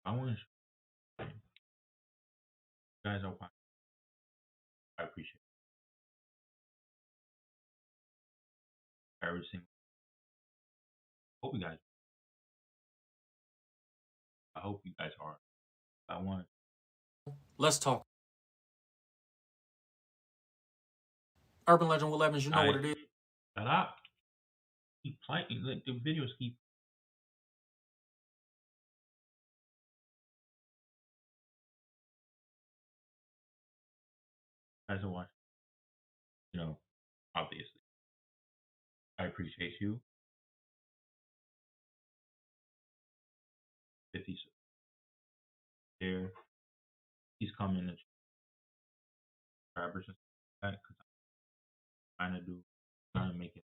I want you guys are watching. I appreciate every single. Hope you guys. I hope you guys are. I want Let's talk. Urban Legend with Lemons, you know what I it is. shut up. Keep playing. Like, the videos keep. Guys are watching. You know, obviously, I appreciate you. 50 there. He's coming to subscribers and stuff like that because I'm trying to make it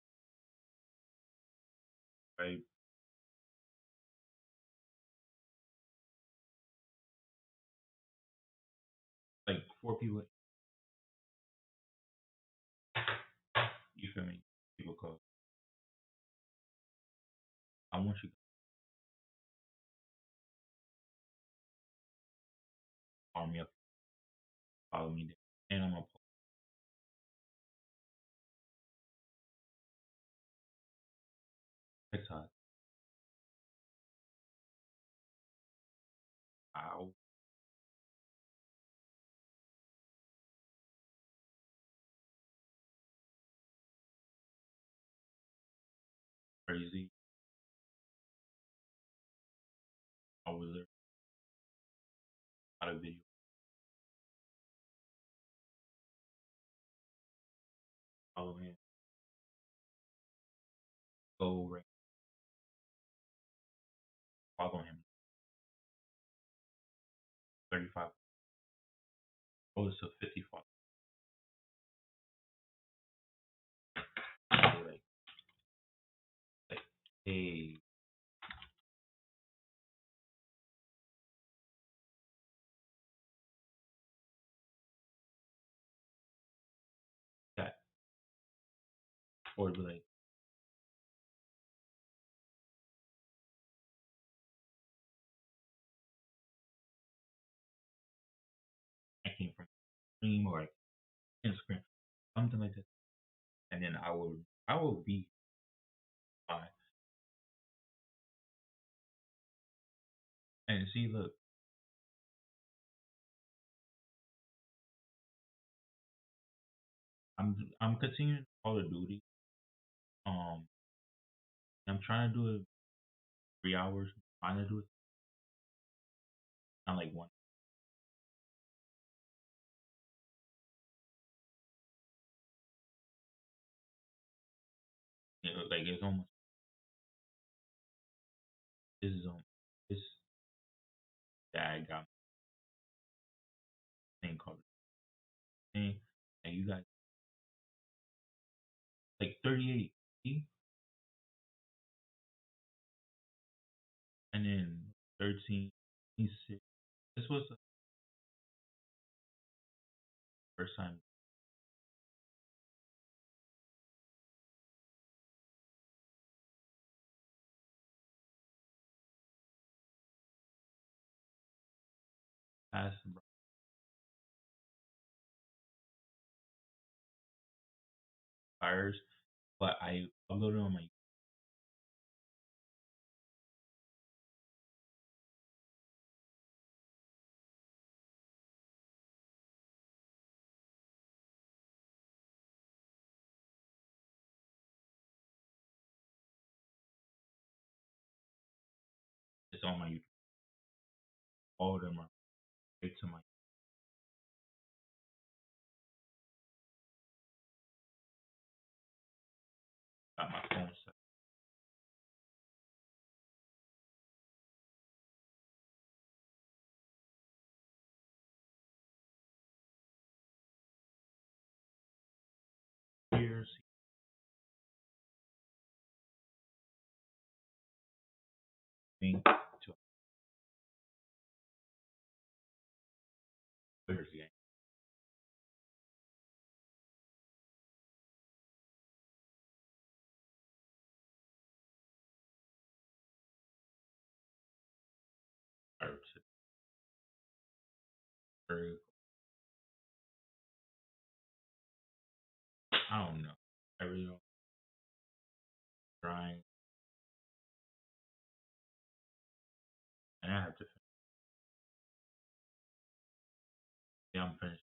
right. Like 4 people. You feel me? People call. I want you to call me up, follow me there, and I'm gonna post TikTok. Ow, crazy. I was there. Out of video. Follow him. Go right. Follow him. 35. Oh, it's a 55. Like, hey, that. Or be like, I came from Stream or like Instagram, something like that. And then I will be fine. And see, look, I'm continuing Call of Duty. Um, I'm trying to do it 3 hours. Trying to do it not like one. Like it's almost this is this dad got a thing called thing, and you got like 38, and then 13, 26. This was the first time past fires, but I uploaded on my it's on my YouTube. All of them are straight to my got my phone set. Here's me to Twitter's game. Or or I don't know. I really don't trying, and I have to. Yeah, I'm finished.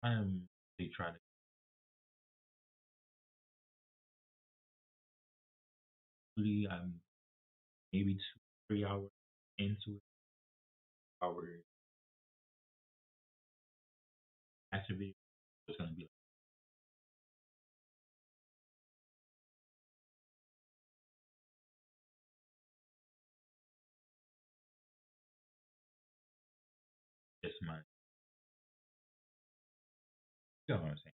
I am they try to really. I'm maybe 2 3 hours into it. Our activity is gonna be like this month. You know what I'm saying?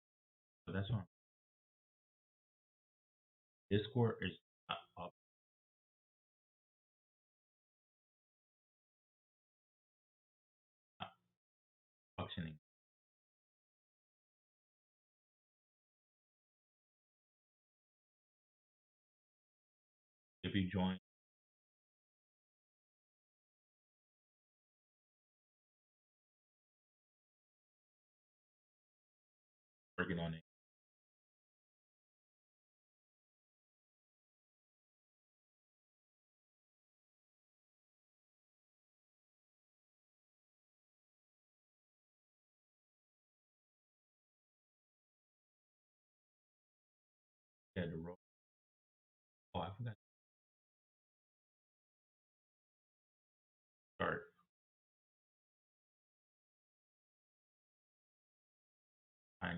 So that's why Discord is up functioning. If you join, working on it. Yeah, the road. Oh, I forgot to start. I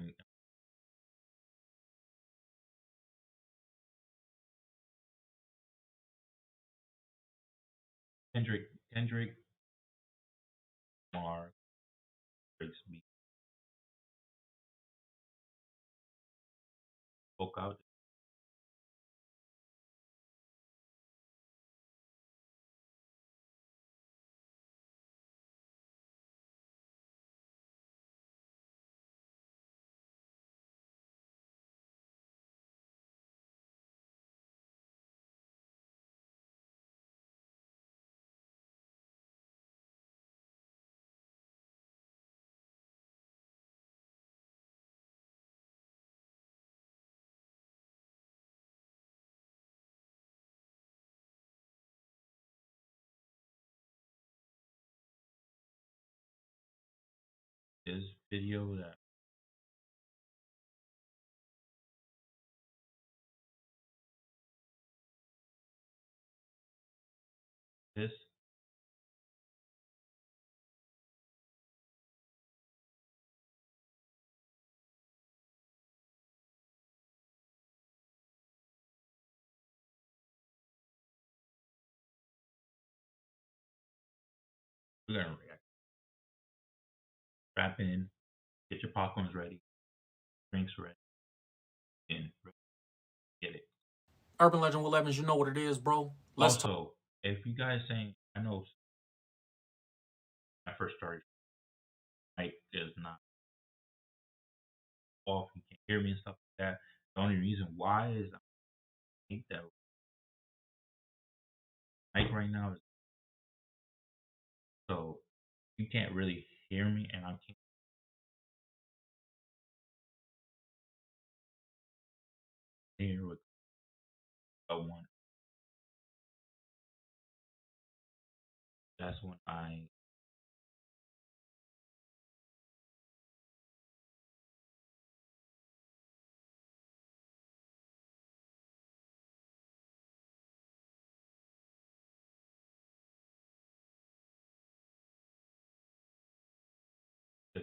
Kendrick, Lamar, Drake's beat spoke out. His video that this we're gonna react. Strap in, get your popcorns ready, drinks ready, and get it. Urban Legend with Lemons, you know what it is, bro. Let's talk. Also, if you guys saying, I know when I first started, mic is not off, you can't hear me and stuff like that. The only reason why is I think that mic right now is so you can't really hear me, and I can't hear with a one. That's when I is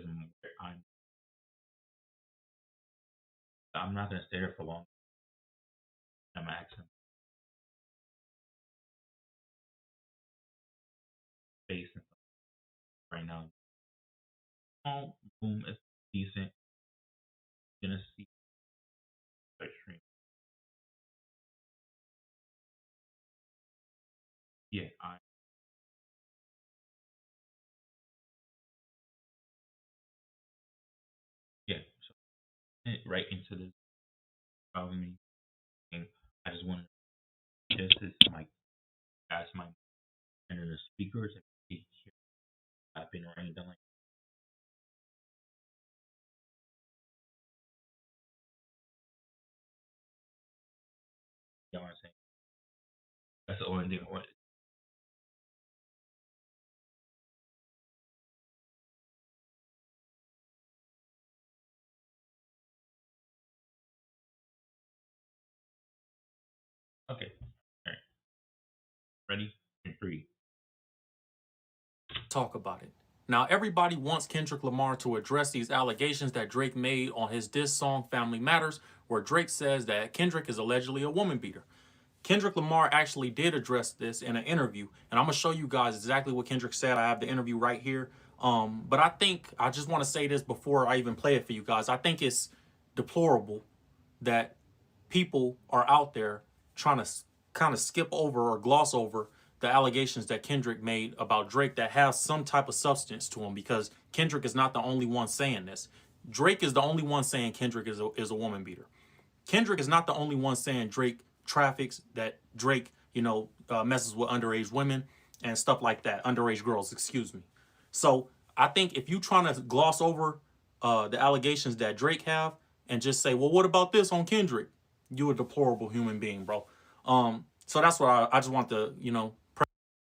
I'm I'm not gonna stay there for long. I'm asking space and stuff right now. Oh, boom, it's decent. Gonna see the stream. Yeah, I yeah. So right into this problem. And I just wanted justice, like ask my and the speakers if they hear clapping or anything like. You know what I'm saying? That's the only thing I want. Okay, all right, ready? In three. Talk about it. Now, everybody wants Kendrick Lamar to address these allegations that Drake made on his diss song Family Matters, where Drake says that Kendrick is allegedly a woman beater. Kendrick Lamar actually did address this in an interview, and I'm gonna show you guys exactly what Kendrick said. I have the interview right here. But I think I just want to say this before I even play it for you guys. I think it's deplorable that people are out there trying to kind of skip over or gloss over the allegations that Kendrick made about Drake that has some type of substance to him, because Kendrick is not the only one saying this. Drake is the only one saying Kendrick is a woman beater. Kendrick is not the only one saying Drake traffics, that Drake, messes with underage women and stuff like that, underage girls, excuse me. So I think if you trying to gloss over the allegations that Drake have and just say, well, what about this on Kendrick? You a deplorable human being, bro. So that's what I just want to,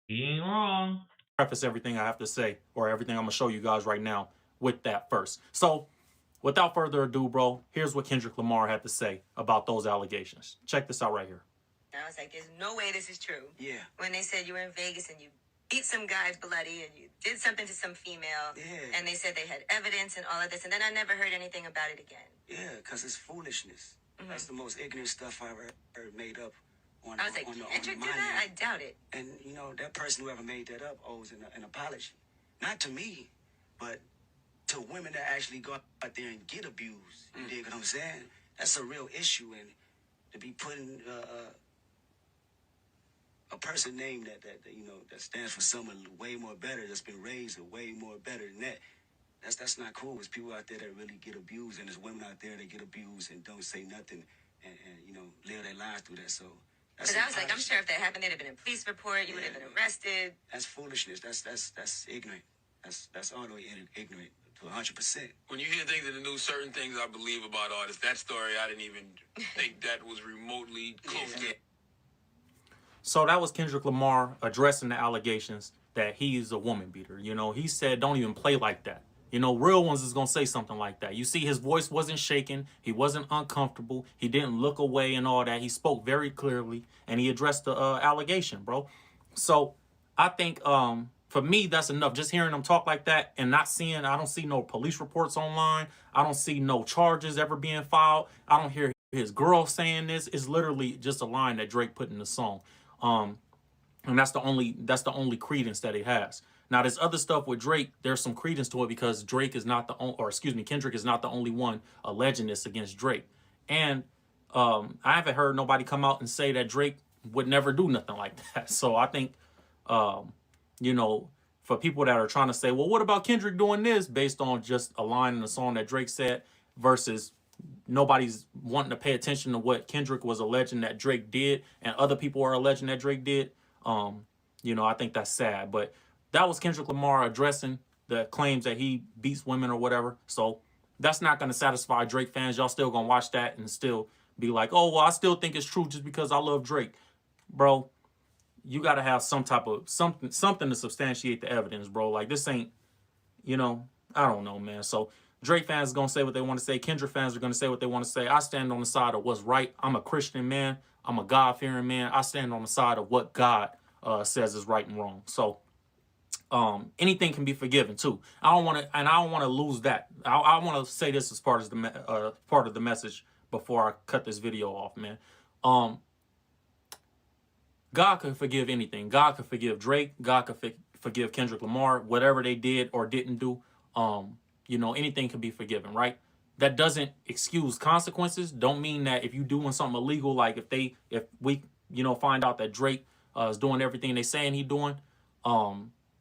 He ain't wrong. preface everything I have to say, or everything I'm gonna show you guys right now with that first. So without further ado, bro, here's what Kendrick Lamar had to say about those allegations. Check this out right here. I was like, there's no way this is true. Yeah. When they said you were in Vegas and you beat some guy bloody and you did something to some female. Yeah. And they said they had evidence and all of this. And then I never heard anything about it again. Yeah, because it's foolishness. Mm-hmm. That's the most ignorant stuff I ever heard made up on I was like, Kendrick did that? I doubt it. And, that person who ever made that up owes an apology. Not to me, but to women that actually go out there and get abused. You dig what I'm saying? That's a real issue. And to be putting a person name that stands for someone way more better, that's been raised way more better than that. That's not cool. There's people out there that really get abused, and there's women out there that get abused and don't say nothing and live their lives through that. So Because I was like, I'm sure if that happened, there'd have been a police report. You would have been arrested. That's foolishness. That's ignorant. That's all the way ignorant to 100%. When you hear things in the news, certain things I believe about artists. That story, I didn't even think that was remotely close to. So that was Kendrick Lamar addressing the allegations that he's a woman beater. He said, don't even play like that. Real ones is going to say something like that. You see, his voice wasn't shaking. He wasn't uncomfortable. He didn't look away and all that. He spoke very clearly, and he addressed the allegation, bro. So I think for me, that's enough. Just hearing him talk like that and I don't see no police reports online. I don't see no charges ever being filed. I don't hear his girl saying this. It's literally just a line that Drake put in the song. And that's the only credence that it has. Now, there's other stuff with Drake. There's some credence to it because Kendrick is not the only one alleging this against Drake. And I haven't heard nobody come out and say that Drake would never do nothing like that. So I think, for people that are trying to say, well, what about Kendrick doing this based on just a line in the song that Drake said versus nobody's wanting to pay attention to what Kendrick was alleging that Drake did and other people are alleging that Drake did. I think that's sad. But that was Kendrick Lamar addressing the claims that he beats women or whatever. So that's not going to satisfy Drake fans. Y'all still going to watch that and still be like, oh, well, I still think it's true just because I love Drake. Bro, you got to have some type of something to substantiate the evidence, bro. Like, this ain't, I don't know, man. So Drake fans are going to say what they want to say. Kendrick fans are going to say what they want to say. I stand on the side of what's right. I'm a Christian man. I'm a God-fearing man. I stand on the side of what God says is right and wrong. So anything can be forgiven too. I don't want to lose that. I want to say this as part of the message before I cut this video off, man. God can forgive anything. God can forgive Drake. God can forgive Kendrick Lamar, whatever they did or didn't do. Anything can be forgiven, right? That doesn't excuse consequences. Don't mean that if you're doing something illegal, like if we find out that Drake is doing everything they saying he doing,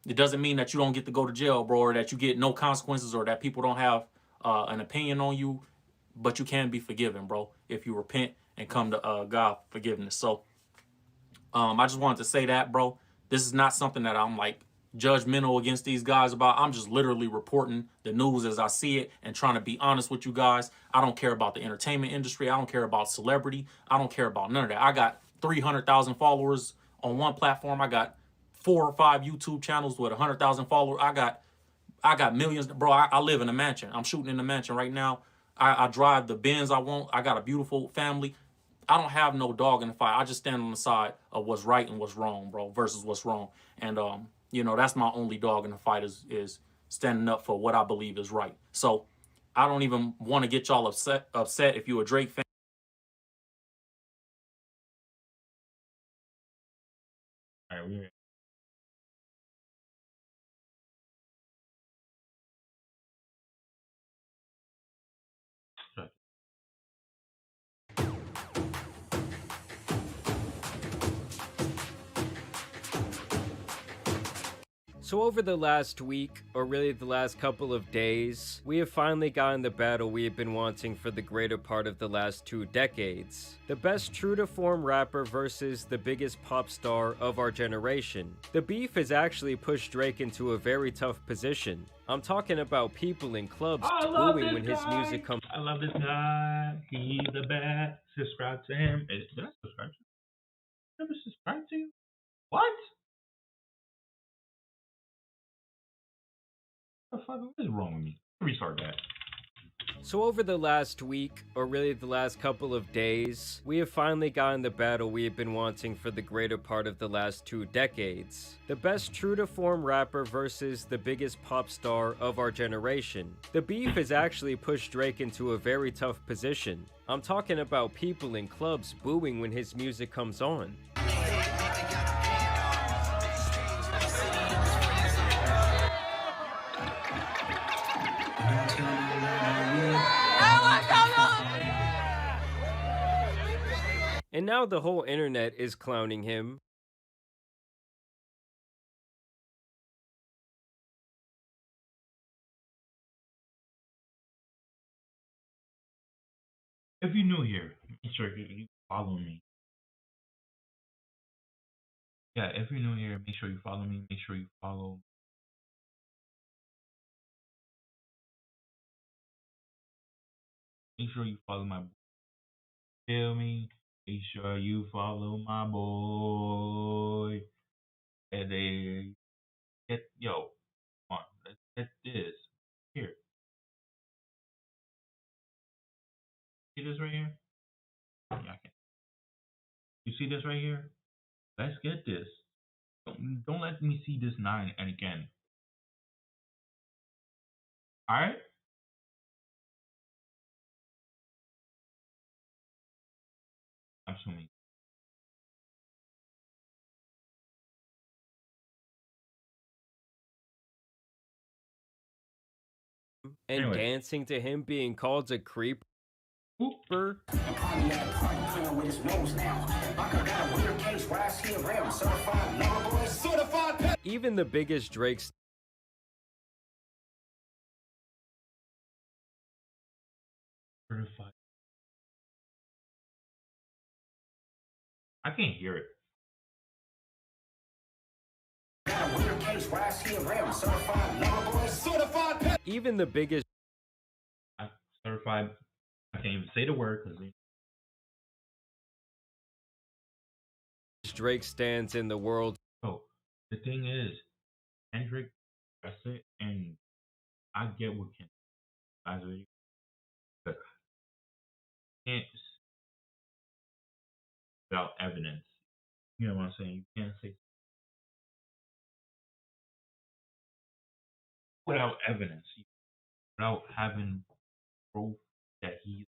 it doesn't mean that you don't get to go to jail, bro, or that you get no consequences, or that people don't have an opinion on you but you can be forgiven, bro, if you repent and come to God for forgiveness. So I just wanted to say that, bro. This is not something that I'm like judgmental against these guys about. I'm just literally reporting the news as I see it and trying to be honest with you guys. I don't care about the entertainment industry. I don't care about celebrity. I don't care about none of that. I got 300,000 followers on one platform. I got 4 or 5 YouTube channels with 100,000 followers. I got millions, bro. I live in a mansion. I'm shooting in a mansion right now. I drive the Benz I want. I got a beautiful family. I don't have no dog in the fight. I just stand on the side of what's right and what's wrong, bro, versus what's wrong. And that's my only dog in the fight is standing up for what I believe is right. So I don't even want to get y'all upset if you a Drake fan. All right, we're So over the last week, or really the last couple of days, we have finally gotten the battle we have been wanting for the greater part of the last 2 decades. The best true-to-form rapper versus the biggest pop star of our generation. The beef has actually pushed Drake into a very tough position. I'm talking about people in clubs booing when his music comes. I love this guy. He's the best. Subscribe to him. Did I subscribe to him? Never subscribed to you? What? What the fuck? What is wrong with me? Restart that. So over the last week, or really the last couple of days, we have finally gotten the battle we have been wanting for the greater part of the last 2 decades. The best true-to-form rapper versus the biggest pop star of our generation. The beef has actually pushed Drake into a very tough position. I'm talking about people in clubs booing when his music comes on. And now the whole internet is clowning him. If you're new here, make sure you follow me. Yeah, if you're new here, make sure you follow me. Make sure you follow. Make sure you follow my. Feel me? Make sure you follow my boy. And they yo, come on, let's get this here. See this right here? Yeah, I can. You see this right here? Let's get this. Don't let me see this nine and again. All right? I'm assuming. And Anyway, dancing to him being called a creeper. oop. Even the biggest Drake's Certified. I can't hear it. even the biggest Certified. I can't even say the word because Drake stands in the world. so the thing is, Kendrick, that's it, and I get what Kendrick guys are, but can't without evidence. You know what I'm saying? You can't say without evidence, without having proof that he's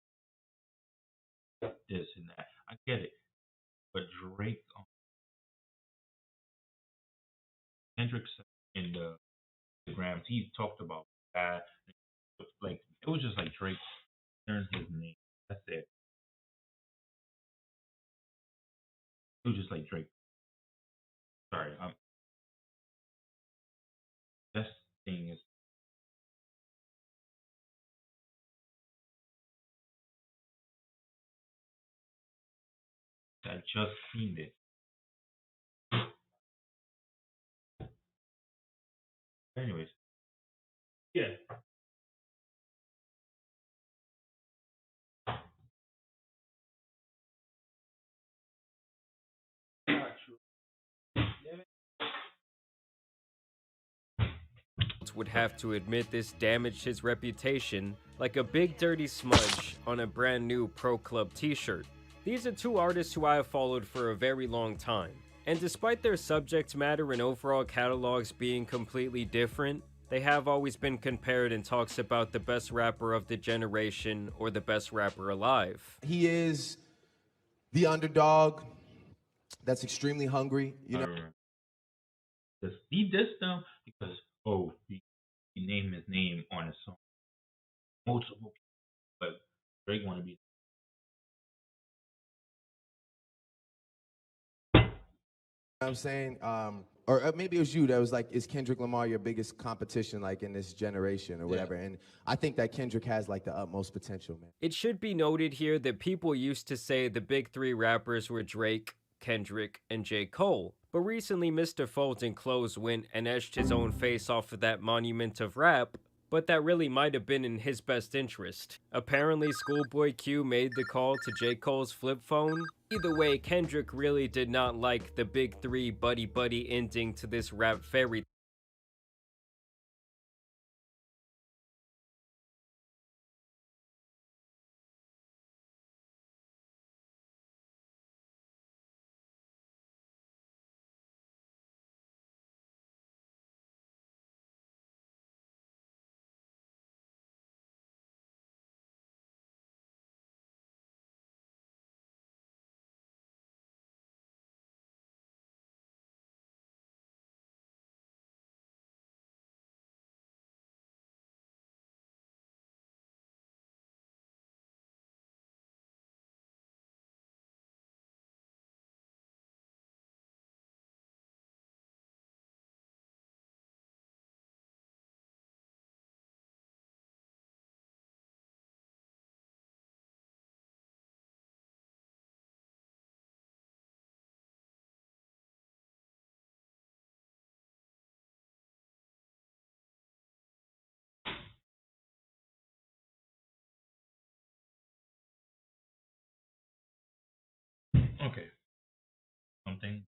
this and that. I get it, but Drake, Kendrick said in the grams, he talked about that. Like it was just like Drake turned his name. That's it. It was just like Drake. Sorry, that's thing is I just seen it. Anyways, yeah. would have to admit this damaged his reputation like a big dirty smudge on a brand new Pro Club t-shirt. These are two artists who I have followed for a very long time, and despite their subject matter and overall catalogs being completely different, they have always been compared in talks about the best rapper of the generation or the best rapper alive. He is the underdog that's extremely hungry, you know. He dissed them because he named his name on a song. Multiple people, but Drake want to be. You know what I'm saying? Or maybe it was you that was like, is Kendrick Lamar your biggest competition like in this generation or whatever? Yeah. And I think that Kendrick has like the utmost potential, man. It should be noted here that people used to say the big three rappers were Drake, Kendrick, and J. Cole. But recently Mr. Fulton Close went and etched his own face off of that monument of rap, but that really might have been in his best interest. Apparently Schoolboy Q made the call to J. Cole's flip phone. Either way, Kendrick really did not like the big three buddy-buddy ending to this rap fairy. Okay. Something.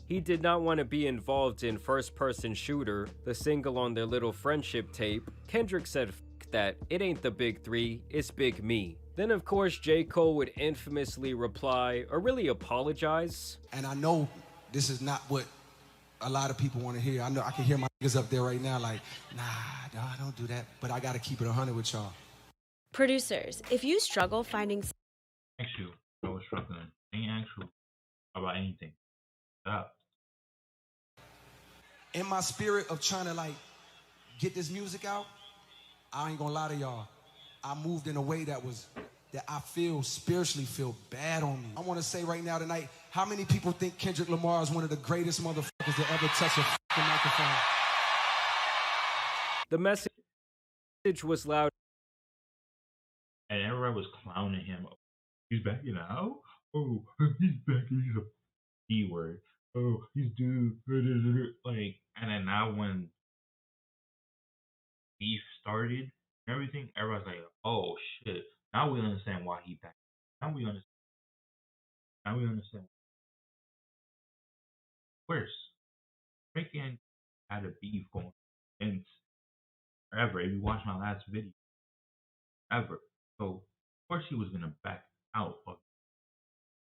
He did not want to be involved in First Person Shooter, the single on their little friendship tape. Kendrick said, "F that, it ain't the big three, it's Big Me." Then of course J. Cole would infamously reply, or really apologize. And I know this is not what a lot of people want to hear. I know I can hear my niggas up there right now like, nah, don't do that. But I gotta keep it 100 with y'all. Producers, if you struggle finding... Actually, I was struggling. Ain't actual about anything. Stop. In my spirit of trying to like get this music out, I ain't gonna lie to y'all. I moved in a way that I spiritually feel bad on me. I want to say right now tonight, how many people think Kendrick Lamar is one of the greatest motherfuckers to ever touch a fucking microphone? The message was loud. And everyone was clowning him. He's back in the house? Oh, he's back and he's a B word. Oh, he's dude. Like, and then now when beef started and everything, everyone's like, oh shit. Now we understand why he back. Now we understand. Worse. Drake and had a beef going since forever. If you watch my last video, ever. So of course he was gonna back out of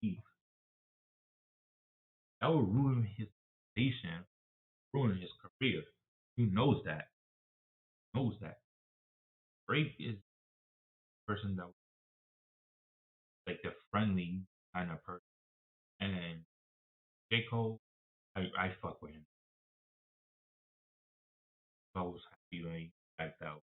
beef. That would ruin his station, ruin his career. He knows that. Drake is the person that like the friendly kind of person. And then J. Cole, I fuck with him. I was happy when he backed out.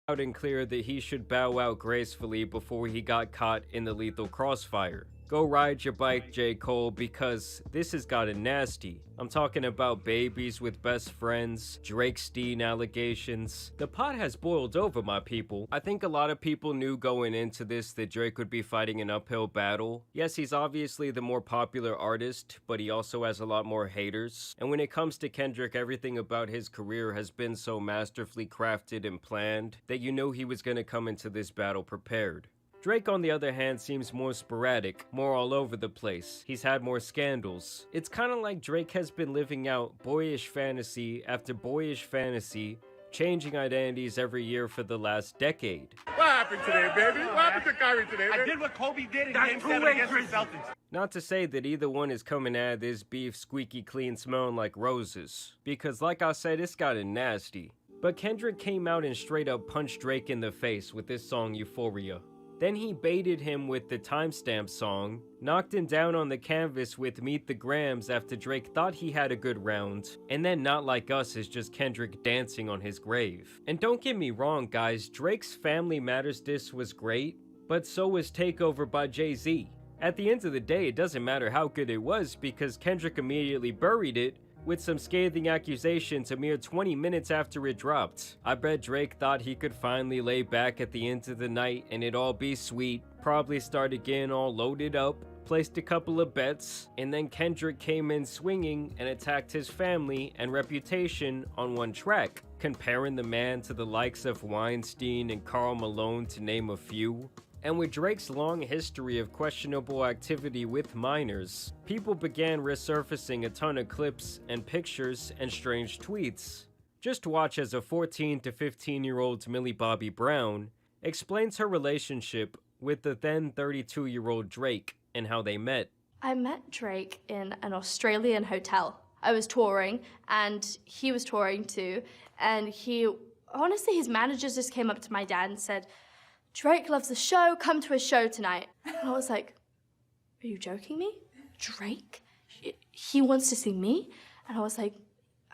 Out and clear that he should bow out gracefully before he got caught in the lethal crossfire. Go ride your bike, J. Cole, because this has gotten nasty. I'm talking about babies with best friends, Drake Steen allegations. The pot has boiled over, my people. I think a lot of people knew going into this that Drake would be fighting an uphill battle. Yes, he's obviously the more popular artist, but he also has a lot more haters. And when it comes to Kendrick, everything about his career has been so masterfully crafted and planned that you know he was gonna come into this battle prepared. Drake, on the other hand, seems more sporadic, more all over the place. He's had more scandals. It's kind of like Drake has been living out boyish fantasy after boyish fantasy, changing identities every year for the last decade. What happened today, baby? What happened to Kyrie today, baby? I did what Kobe did in Game 7 against the Celtics. Not to say that either one is coming out of this beef squeaky clean smelling like roses, because like I said, it's gotten nasty. But Kendrick came out and straight up punched Drake in the face with this song Euphoria. Then he baited him with the timestamp song, knocked him down on the canvas with Meet the Grams after Drake thought he had a good round, and then Not Like Us is just Kendrick dancing on his grave. And don't get me wrong guys, Drake's Family Matters diss was great, but so was Takeover by Jay-Z. At the end of the day, it doesn't matter how good it was because Kendrick immediately buried it with some scathing accusations a mere 20 minutes after it dropped. I bet Drake thought he could finally lay back at the end of the night and it all be sweet, probably start again all loaded up, placed a couple of bets, and then Kendrick came in swinging and attacked his family and reputation on one track, comparing the man to the likes of Weinstein and Karl Malone to name a few. And with Drake's long history of questionable activity with minors, people began resurfacing a ton of clips and pictures and strange tweets. Just watch as a 14 to 15-year-old Millie Bobby Brown explains her relationship with the then 32-year-old Drake and how they met. I met Drake in an Australian hotel. I was touring and he was touring too, and honestly, his managers just came up to my dad and said, Drake loves the show, come to his show tonight. And I was like, are you joking me? Drake? He wants to see me? And I was like,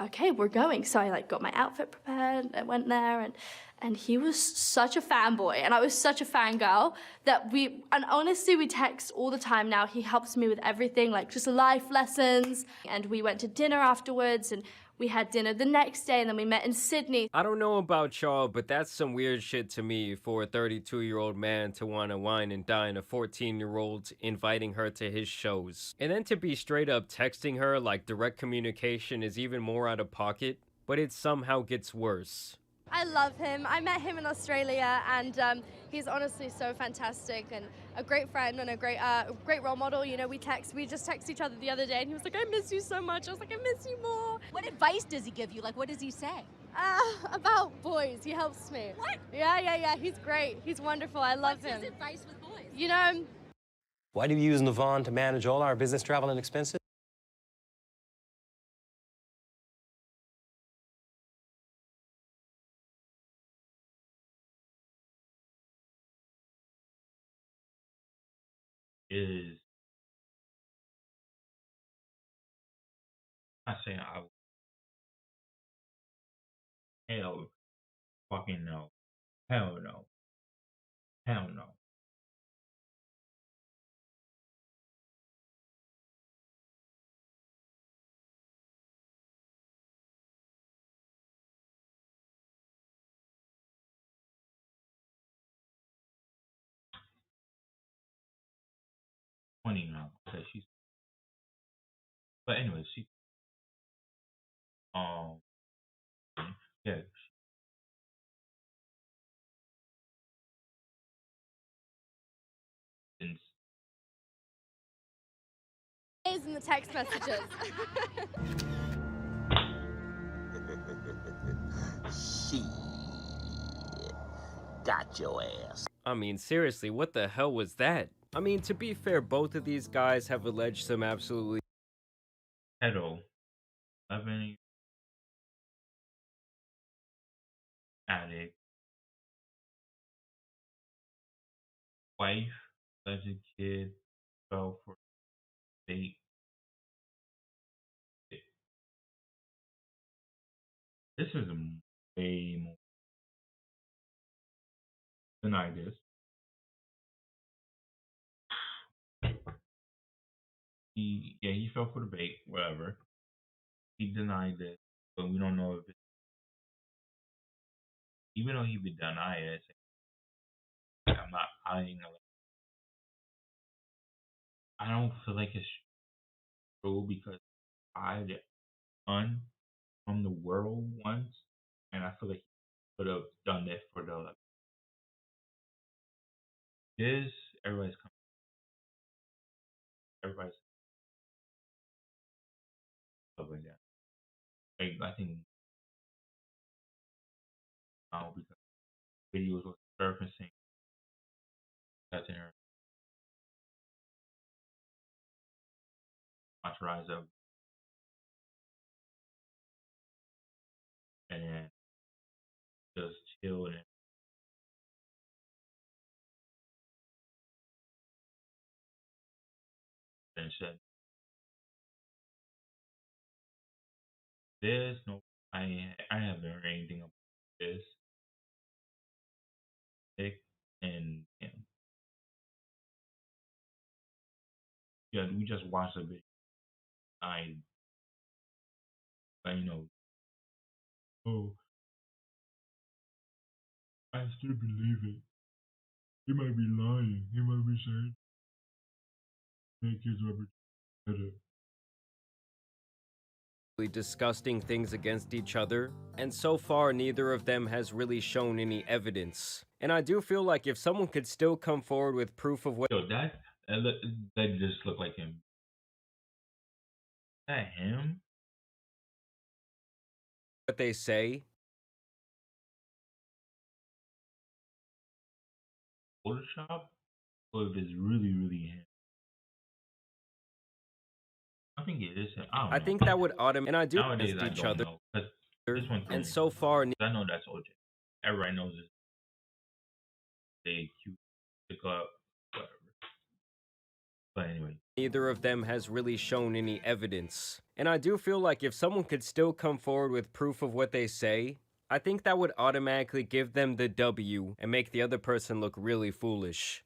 okay, we're going. So I got my outfit prepared, I went there, and he was such a fanboy, and I was such a fangirl that and honestly, we text all the time now. He helps me with everything, like just life lessons, and we went to dinner afterwards, and we had dinner the next day, and then we met in Sydney. I don't know about y'all, but that's some weird shit to me for a 32-year-old man to want to wine and dine a 14-year-old inviting her to his shows. And then to be straight up texting her like direct communication is even more out of pocket, but it somehow gets worse. I love him. I met him in Australia, and he's honestly so fantastic and a great friend and a great role model. You know, we just texted each other the other day, and he was like, I miss you so much. I was like, I miss you more. What advice does he give you? Like, what does he say? About boys. He helps me. What? Yeah. He's great. He's wonderful. I love him. What's his advice with boys? You know, why do we use Navon to manage all our business travel and expenses? Is I say I would hell fucking no. Hell no. Hell no. Funny now. Okay, she's but anyway, she um yeah, and is in the text messages. She got your ass. I mean, seriously, what the hell was that? I mean, to be fair, both of these guys have alleged some absolutely pedo 11 addict wife alleged kid fell for date. This is way more than I did. he fell for the bait, whatever. He denied it, but we don't know if it, even though he would deny it, I'm not hiding. I don't feel like it's true because I done from the world once, and I feel like he could have done it for the this. Everybody's coming. Everybody's stuff like that. Like, I think now because videos were surfacing that's in her entourage of, and just chilled and said, "There's no, I haven't heard anything about this." Nick and him. Yeah, we just watched a video. You know, oh, I still believe it. He might be lying. He might be saying make his rubber better. Disgusting things against each other, and so far neither of them has really shown any evidence. And I do feel like if someone could still come forward with proof of what That just looked like him. Is that him? What they say, Photoshop, or if it's really him. I think it is him. I think that would and I do Nowadays, against I each don't other. know. This one And so far, I know that's OJ. Everybody knows this. They cute, pick up, whatever. But anyway, neither of them has really shown any evidence. And I do feel like if someone could still come forward with proof of what they say, I think that would automatically give them the W and make the other person look really foolish.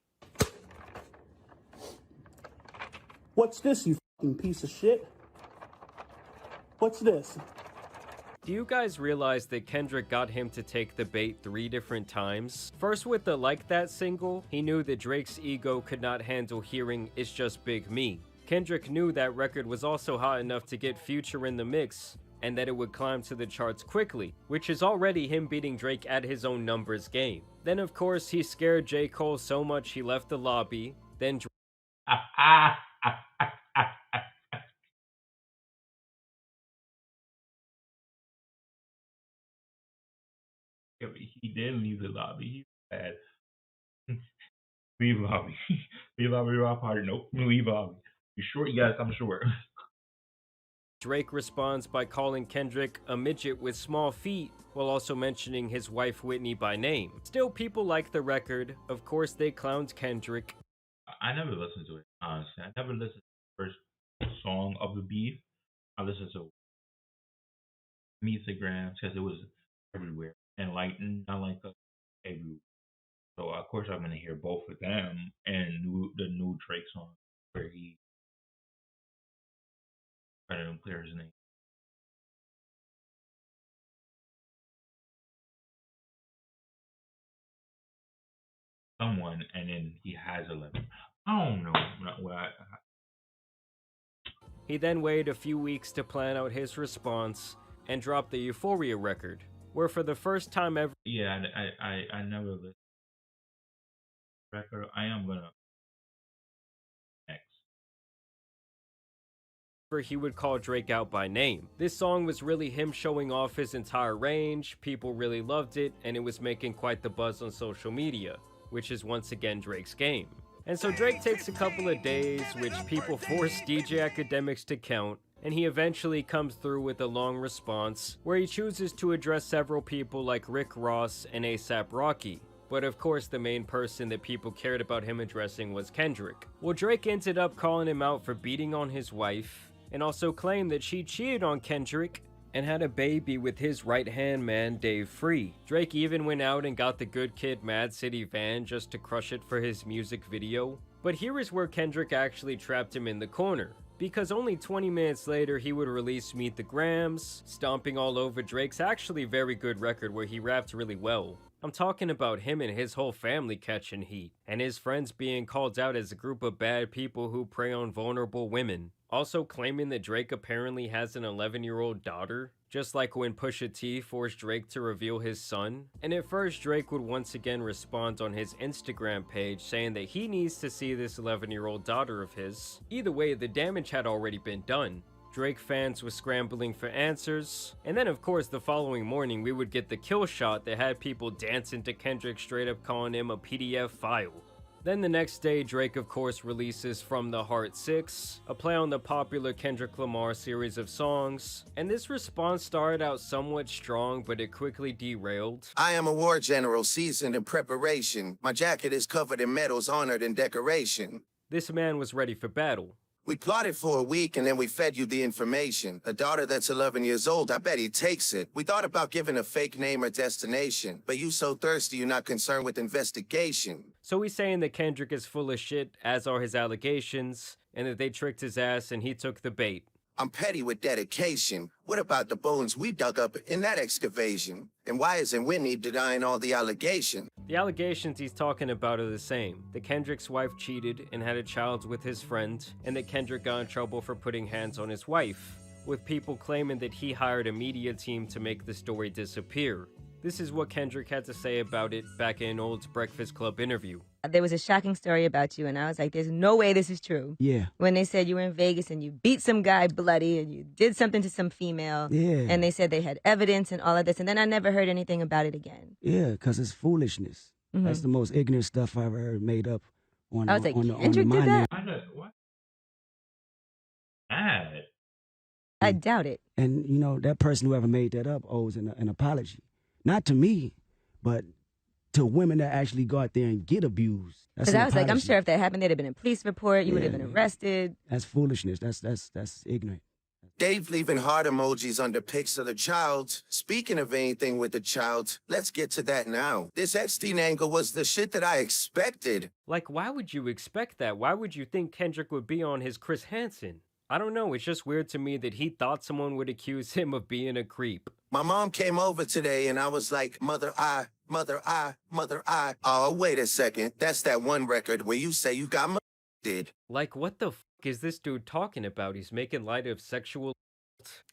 What's this, you fucking piece of shit? What's this? Do you guys realize that Kendrick got him to take the bait 3 different times? First with the Like That single, he knew that Drake's ego could not handle hearing It's Just Big Me. Kendrick knew that record was also hot enough to get Future in the mix, and that it would climb to the charts quickly, which is already him beating Drake at his own numbers game. Then of course he scared J. Cole so much he left the lobby, then he did leave the lobby. He bad. Leave lobby. Leave lobby. Rock party. Nope. Leave lobby. You sure? Yes, I'm sure. Drake responds by calling Kendrick a midget with small feet, while also mentioning his wife Whitney by name. Still, people like the record. Of course, they clowned Kendrick. I never listened to it, honestly. I never listened to the first song of the beef. I listened to Instagram because it was everywhere. And like, not like everywhere. So, of course, I'm going to hear both of them and the new Drake song where he tried to clear his name. Someone, and then he has 11. I don't know what He then waited a few weeks to plan out his response and dropped the Euphoria record, where for the first time ever, yeah, I never listened to the record. I am gonna next. He would call Drake out by name. This song was really him showing off his entire range, people really loved it, and it was making quite the buzz on social media, which is once again Drake's game. And so Drake takes a couple of days, which people force DJ Academics to count, and he eventually comes through with a long response, where he chooses to address several people like Rick Ross and A$AP Rocky. But of course the main person that people cared about him addressing was Kendrick. Well, Drake ended up calling him out for beating on his wife, and also claimed that she cheated on Kendrick and had a baby with his right-hand man, Dave Free. Drake even went out and got the Good Kid, Mad City van just to crush it for his music video. But here is where Kendrick actually trapped him in the corner. because only 20 minutes later he would release Meet the Grams, stomping all over Drake's actually very good record where he rapped really well. I'm talking about him and his whole family catching heat, and his friends being called out as a group of bad people who prey on vulnerable women. Also claiming that Drake apparently has an 11-year-old daughter, just like when Pusha T forced Drake to reveal his son. And at first Drake would once again respond on his Instagram page saying that he needs to see this 11-year-old daughter of his. Either way, the damage had already been done. Drake fans were scrambling for answers, and then of course the following morning we would get the kill shot that had people dancing to Kendrick straight up calling him a PDF file. Then the next day, Drake of course releases From the Heart 6, a play on the popular Kendrick Lamar series of songs, and this response started out somewhat strong, but it quickly derailed. I am a war general seasoned in preparation. My jacket is covered in medals honored in decoration. This man was ready for battle. We plotted for a week and then we fed you the information. A daughter that's 11 years old, I bet he takes it. We thought about giving a fake name or destination, but you so thirsty you're not concerned with investigation. So he's saying that Kendrick is full of shit, as are his allegations, and that they tricked his ass and he took the bait. I'm petty with dedication. What about the bones we dug up in that excavation? And why isn't Whitney denying all the allegations? The allegations he's talking about are the same. That Kendrick's wife cheated and had a child with his friend, and that Kendrick got in trouble for putting hands on his wife, with people claiming that he hired a media team to make the story disappear. This is what Kendrick had to say about it back in an old Breakfast Club interview. There was a shocking story about you, and I was like, there's no way this is true. Yeah. When they said you were in Vegas and you beat some guy bloody and you did something to some female. Yeah. And they said they had evidence and all of this, and then I never heard anything about it again. Yeah, because it's foolishness. That's the most ignorant stuff I've ever heard made up on, I was like, on the Kendrick did mind. that? What? Mad. I doubt it. And, you know, that person who ever made that up owes an apology. Not to me, but to women that actually go out there and get abused. Because I was like, I'm sure if that happened, there'd have been a police report. You would have been arrested. That's foolishness. That's ignorant. Dave leaving heart emojis under pics of the child. Speaking of anything with the child, let's get to that now. This Epstein angle was the shit that I expected. Like, why would you expect that? Why would you think Kendrick would be on his Chris Hansen? I don't know, it's just weird to me that he thought someone would accuse him of being a creep. My mom came over today and I was like, mother, I. Oh, wait a second. That's that one record where you say you got did. Like, what the f is this dude talking about? He's making light of sexual.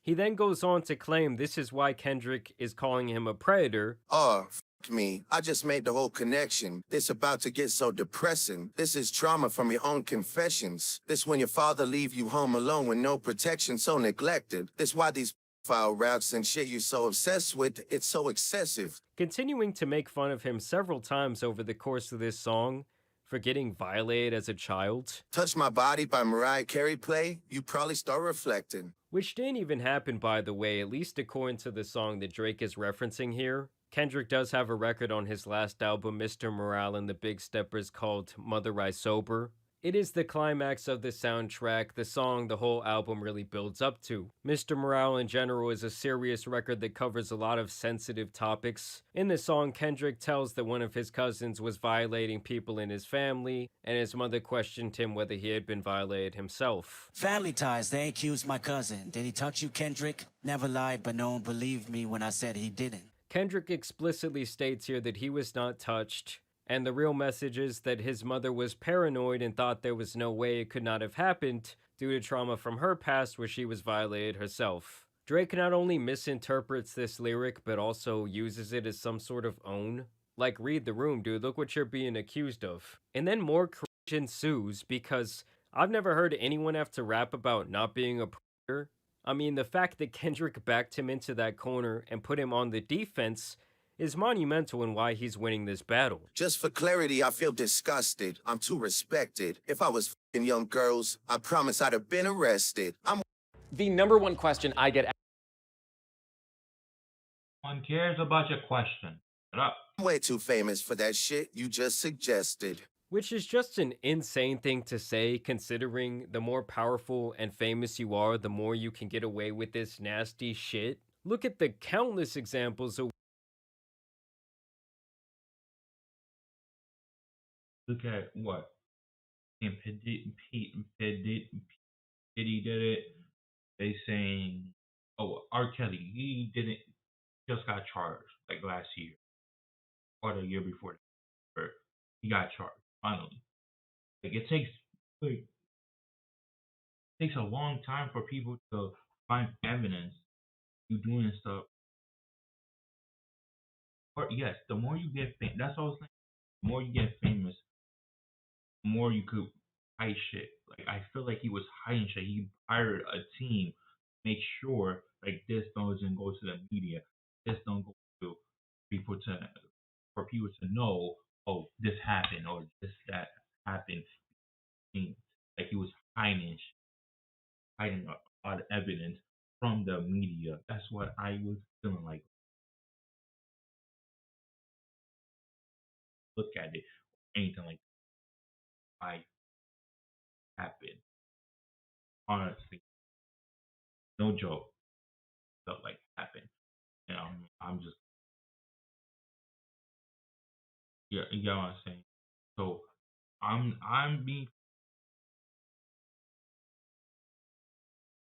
He then goes on to claim this is why Kendrick is calling him a predator. Oh, f me. I just made the whole connection. This about to get so depressing. This is trauma from your own confessions. This when your father leave you home alone with no protection, so neglected. This why these file routes and shit you're so obsessed with, it's so excessive. Continuing to make fun of him several times over the course of this song for getting violated as a child. Touch My Body by Mariah Carey play, you probably start reflecting. Which didn't even happen, by the way, at least according to the song that Drake is referencing here. Kendrick does have a record on his last album, Mr. Morale and the Big Steppers, called Mother I Sober. It is the climax of the soundtrack, the song the whole album really builds up to. Mr. Morale in general is a serious record that covers a lot of sensitive topics. In the song, Kendrick tells that one of his cousins was violating people in his family, and his mother questioned him whether he had been violated himself. Family ties, they accused my cousin. Did he touch you, Kendrick? Never lied, but no one believed me when I said he didn't. Kendrick explicitly states here that he was not touched, and the real message is that his mother was paranoid and thought there was no way it could not have happened due to trauma from her past where she was violated herself. Drake not only misinterprets this lyric, but also uses it as some sort of own. Like, read the room, dude, look what you're being accused of. And then more cringe ensues because I've never heard anyone have to rap about not being a predator. I mean, the fact that Kendrick backed him into that corner and put him on the defense is monumental in why he's winning this battle. Just for clarity, I feel disgusted. I'm too respected. If I was f***ing young girls, I promise I'd have been arrested. The number one question I get. One cares about your question. Shut up. I'm way too famous for that shit you just suggested. Which is just an insane thing to say, considering the more powerful and famous you are, the more you can get away with this nasty shit. Look at the countless examples of Look at what? Diddy did it. They saying, oh, R. Kelly, he didn't, just got charged like last year or the year before that. Or he got charged finally. Like like, it takes a long time for people to find evidence you doing stuff. Or yes, the more you get famous, that's all I was saying. The more you get famous, the more you could hide shit. Like I feel like he was hiding shit. He hired a team to make sure like this doesn't go to the media. This don't go to people to for people to know, oh, this happened or this that happened. And, like he was hiding a lot of evidence from the media. That's what I was feeling like. Look at it, anything like I happened. Honestly, no joke. Felt like happened. And I'm just yeah, you get what I'm saying. So I'm being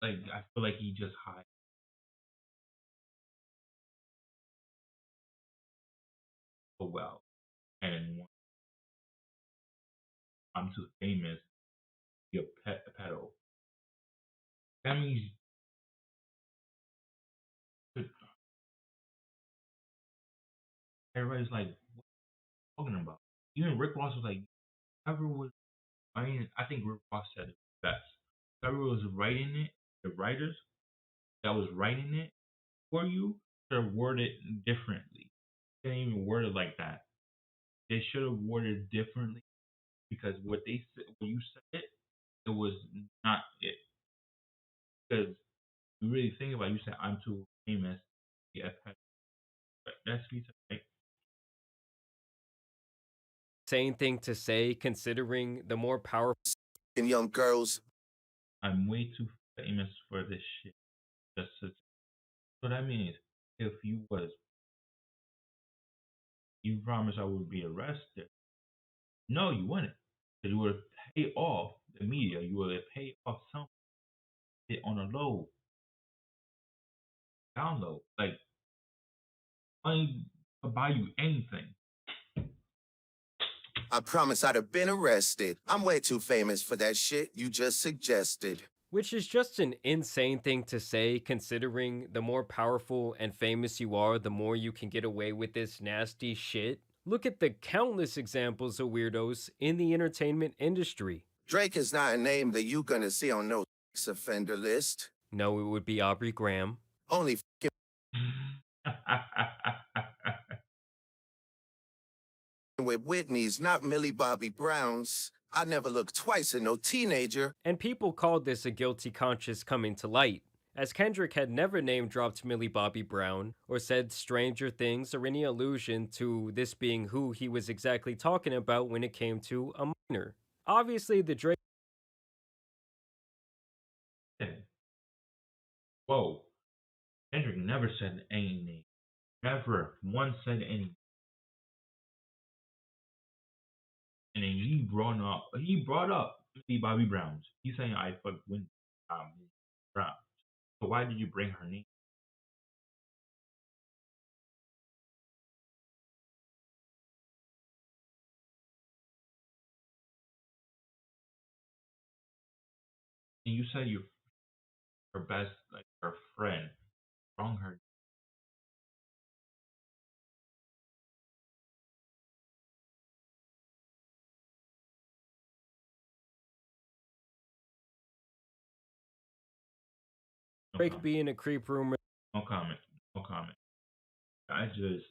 like I feel like he just hide so well, and I'm too famous to be a pedo. That means everybody's like, what are you talking about? Even Rick Ross was like, whoever was writing, I think Rick Ross said it best. Whoever was writing it, the writers that was writing it for you should have worded it differently. They didn't even word it like that. They should have worded it differently because what they said, when you said it, it was not it. Because you really think about it, you said I'm too famous. Yeah, that's pizza, right? Insane thing to say considering the more powerful And young girls. I'm way too famous for this shit. Just to, so that means if you promised I would be arrested. No, you wouldn't. Because you would pay off the media. You would pay off something on a low, down low. Like money to buy you anything. I promise I'd have been arrested. I'm way too famous for that shit you just suggested. which is just an insane thing to say considering the more powerful and famous you are, the more you can get away with this nasty shit. Look at the countless examples of weirdos in the entertainment industry. Drake is not a name that you gonna see on no sex offender list. No, it would be Aubrey Graham. Only with Whitney's, not Millie Bobby Brown's. I never looked twice at no teenager. And people called this a guilty conscience coming to light, as Kendrick had never name-dropped Millie Bobby Brown, or said stranger things or any allusion to this being who he was exactly talking about when it came to a minor. Obviously, the Drake... Whoa. Kendrick never said anything. Never once said anything. And then he brought up Bobby Brown's. He's saying I fucked with Brown. So why did you bring her name? And you said you're her best, like her friend. Wrong her. Drake being a creep rumor. No comment. No comment. I just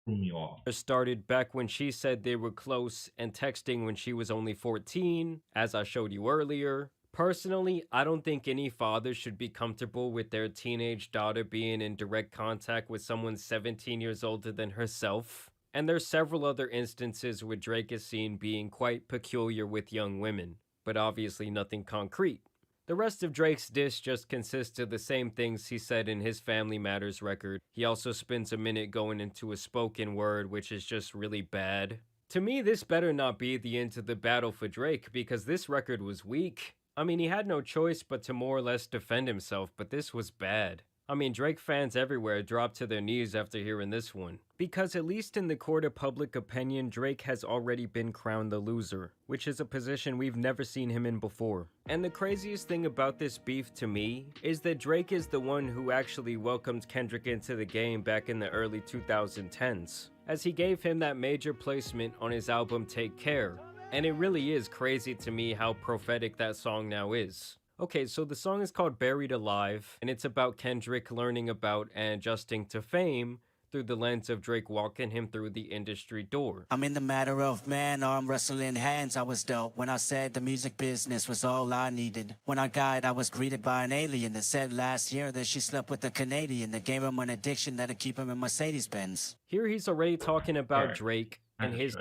threw me off. Started back when she said they were close and texting when she was only 14, as I showed you earlier. Personally, I don't think any father should be comfortable with their teenage daughter being in direct contact with someone 17 years older than herself. And there's several other instances where Drake is seen being quite peculiar with young women, but obviously nothing concrete. The rest of Drake's diss just consists of the same things he said in his Family Matters record. He also spends a minute going into a spoken word, which is just really bad. To me, this better not be the end of the battle for Drake, because this record was weak. I mean, he had no choice but to more or less defend himself, but this was bad. I mean, Drake fans everywhere dropped to their knees after hearing this one. Because at least in the court of public opinion, Drake has already been crowned the loser, which is a position we've never seen him in before. And the craziest thing about this beef to me is that Drake is the one who actually welcomed Kendrick into the game back in the early 2010s, as he gave him that major placement on his album Take Care. And it really is crazy to me how prophetic that song now is. Okay, so the song is called Buried Alive, and it's about Kendrick learning about and adjusting to fame through the lens of Drake walking him through the industry door. I'm in the matter of man, arm wrestling hands. I was dope when I said the music business was all I needed. When I got, I was greeted by an alien that said last year that she slept with a Canadian that gave him an addiction that'd keep him in Mercedes-Benz. Here he's already talking about Drake and his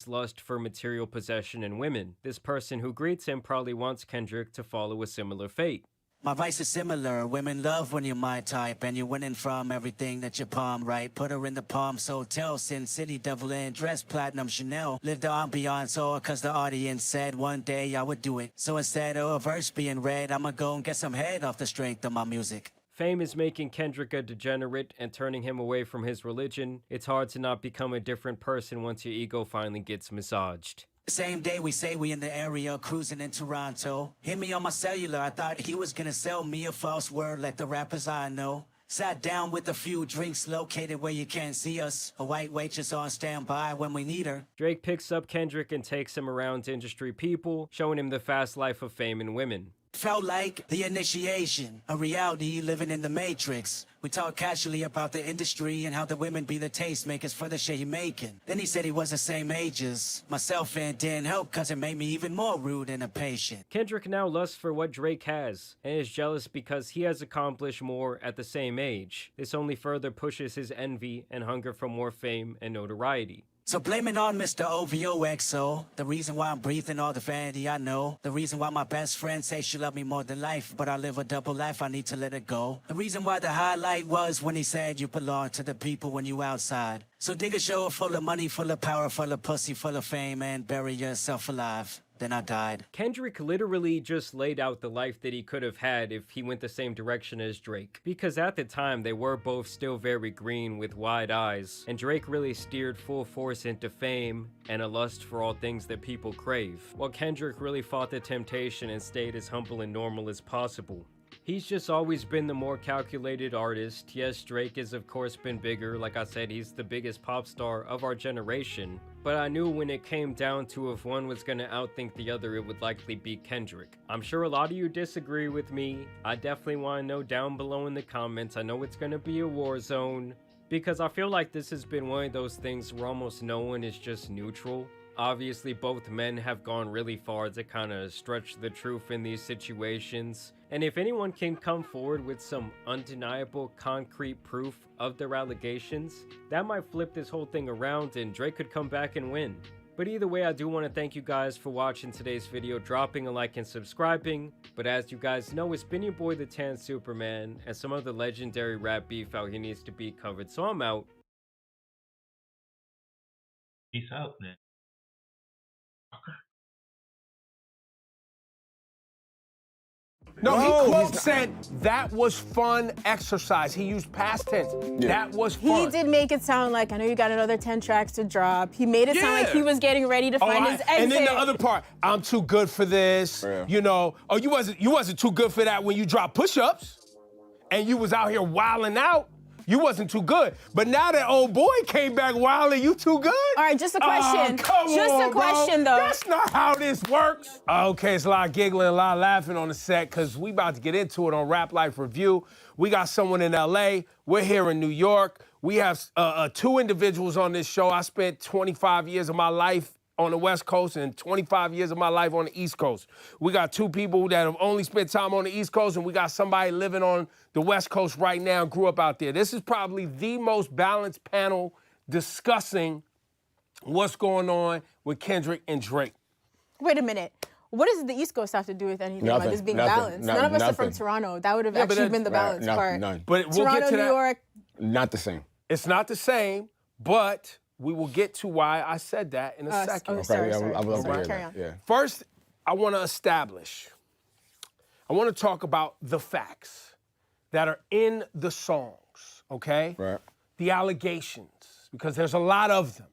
lust for material possession and women. This person who greets him probably wants Kendrick to follow a similar fate. My vice is similar. Women love when you're my type and you're winning from everything that you palm right. Put her in the Palms Hotel, Sin City, Devil in dress, platinum Chanel. Live the ambiance all cause the audience said one day I would do it. So instead of a verse being read, I'ma go and get some head off the strength of my music. Fame is making Kendrick a degenerate and turning him away from his religion. It's hard to not become a different person once your ego finally gets massaged. Same day we say we in the area cruising in Toronto. Hit me on my cellular, I thought he was gonna sell me a false word like the rappers I know. Sat down with a few drinks located where you can't see us. A white waitress on standby when we need her. Drake picks up Kendrick and takes him around industry people, showing him the fast life of fame and women. Felt like the initiation, a reality living in the matrix. We talk casually about the industry and how the women be the tastemakers for the shit he making. Then he said he was the same age as myself and didn't help cause it made me even more rude and impatient. Kendrick now lusts for what Drake has and is jealous because he has accomplished more at the same age. This only further pushes his envy and hunger for more fame and notoriety. So blame it on Mr. OVOXO, the reason why I'm breathing all the vanity I know. The reason why my best friend say she love me more than life, but I live a double life, I need to let it go. The reason why the highlight was when he said you belong to the people when you outside. So dig a show full of money, full of power, full of pussy, full of fame, and bury yourself alive. Then I died. Kendrick literally just laid out the life that he could have had if he went the same direction as Drake. Because at the time, they were both still very green with wide eyes, and Drake really steered full force into fame and a lust for all things that people crave, while Kendrick really fought the temptation and stayed as humble and normal as possible. He's just always been the more calculated artist. Yes, Drake has of course been bigger. Like I said, he's the biggest pop star of our generation. But I knew when it came down to if one was gonna outthink the other, it would likely be Kendrick. I'm sure a lot of you disagree with me. I definitely want to know down below in the comments. I know it's gonna be a war zone, because I feel like this has been one of those things where almost no one is just neutral. Obviously, both men have gone really far to kind of stretch the truth in these situations. And if anyone can come forward with some undeniable, concrete proof of their allegations, that might flip this whole thing around and Drake could come back and win. But either way, I do want to thank you guys for watching today's video, dropping a like and subscribing. But as you guys know, it's been your boy, the Tan Superman, and some of the legendary rap beef out here needs to be covered. So I'm out. Peace out, man. No, he said that was fun exercise. He used past tense. Yeah. That was fun. He did make it sound like, I know you got another 10 tracks to drop. He made it sound like he was getting ready to find his exit. And then the other part, I'm too good for this. Yeah. You know, oh, you wasn't too good for that when you dropped push-ups and you was out here wilding out. You wasn't too good. But now that old boy came back wilding, you too good? All right, just a question. Just a question, though. That's not how this works. Okay, it's a lot of giggling, a lot of laughing on the set, because we about to get into it on Rap Life Review. We got someone in LA. We're here in New York. We have two individuals on this show. I spent 25 years of my life on the West Coast and 25 years of my life on the East Coast. We got two people that have only spent time on the East Coast, and we got somebody living on the West Coast right now and grew up out there. This is probably the most balanced panel discussing what's going on with Kendrick and Drake. Wait a minute. What does the East Coast have to do with anything about this being balanced? None of us are from Toronto. That would have actually been the balanced part. None. But we'll Toronto, get to New York. Not the same. It's not the same, but we will get to why I said that in a second. Sorry. Carry on. First, I want to establish, I want to talk about the facts that are in the songs, okay? Right. The allegations, because there's a lot of them,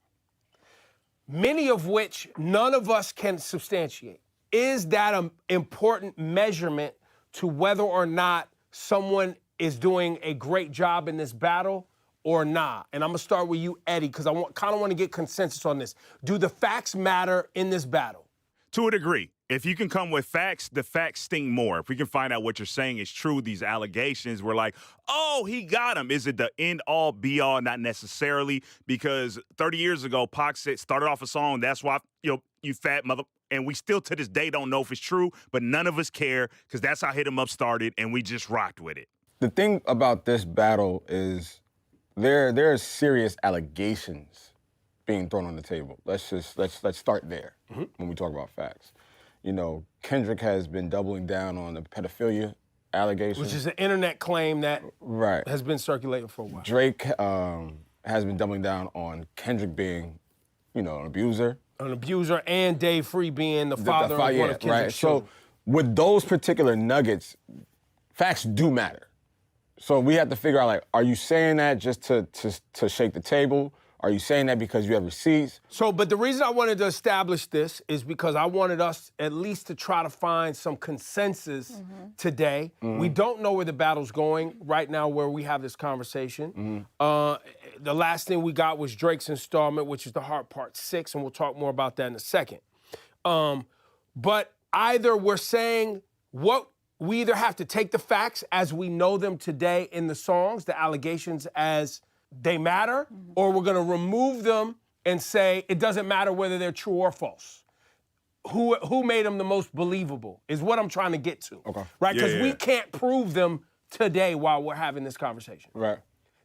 many of which none of us can substantiate. Is that an important measurement to whether or not someone is doing a great job in this battle or not? And I'm gonna start with you, Eddie, because I kind of want to get consensus on this. Do the facts matter in this battle? To a degree. If you can come with facts, the facts sting more. If we can find out what you're saying is true, these allegations, we're like, oh, he got him. Is it the end all be all? Not necessarily, because 30 years ago, Pac started off a song, that's why, you fat mother, and we still to this day don't know if it's true, but none of us care, because that's how Hit 'Em Up started, and we just rocked with it. The thing about this battle is there are serious allegations being thrown on the table. Let's start there when we talk about facts. Kendrick has been doubling down on the pedophilia allegations. Which is an internet claim that has been circulating for a while. Drake has been doubling down on Kendrick being, an abuser. An abuser, and Dave Free being the father of one of Kendrick's children. So with those particular nuggets, facts do matter. So we have to figure out, are you saying that just to shake the table? Are you saying that because you have receipts? But the reason I wanted to establish this is because I wanted us at least to try to find some consensus today. We don't know where the battle's going right now where we have this conversation. The last thing we got was Drake's installment, which is the Heart Part 6, and we'll talk more about that in a second. But either we're saying we either have to take the facts as we know them today in the songs, the allegations as they matter, or we're gonna remove them and say it doesn't matter whether they're true or false. Who made them the most believable is what I'm trying to get to. Okay. Right? Because we can't prove them today while we're having this conversation. Right.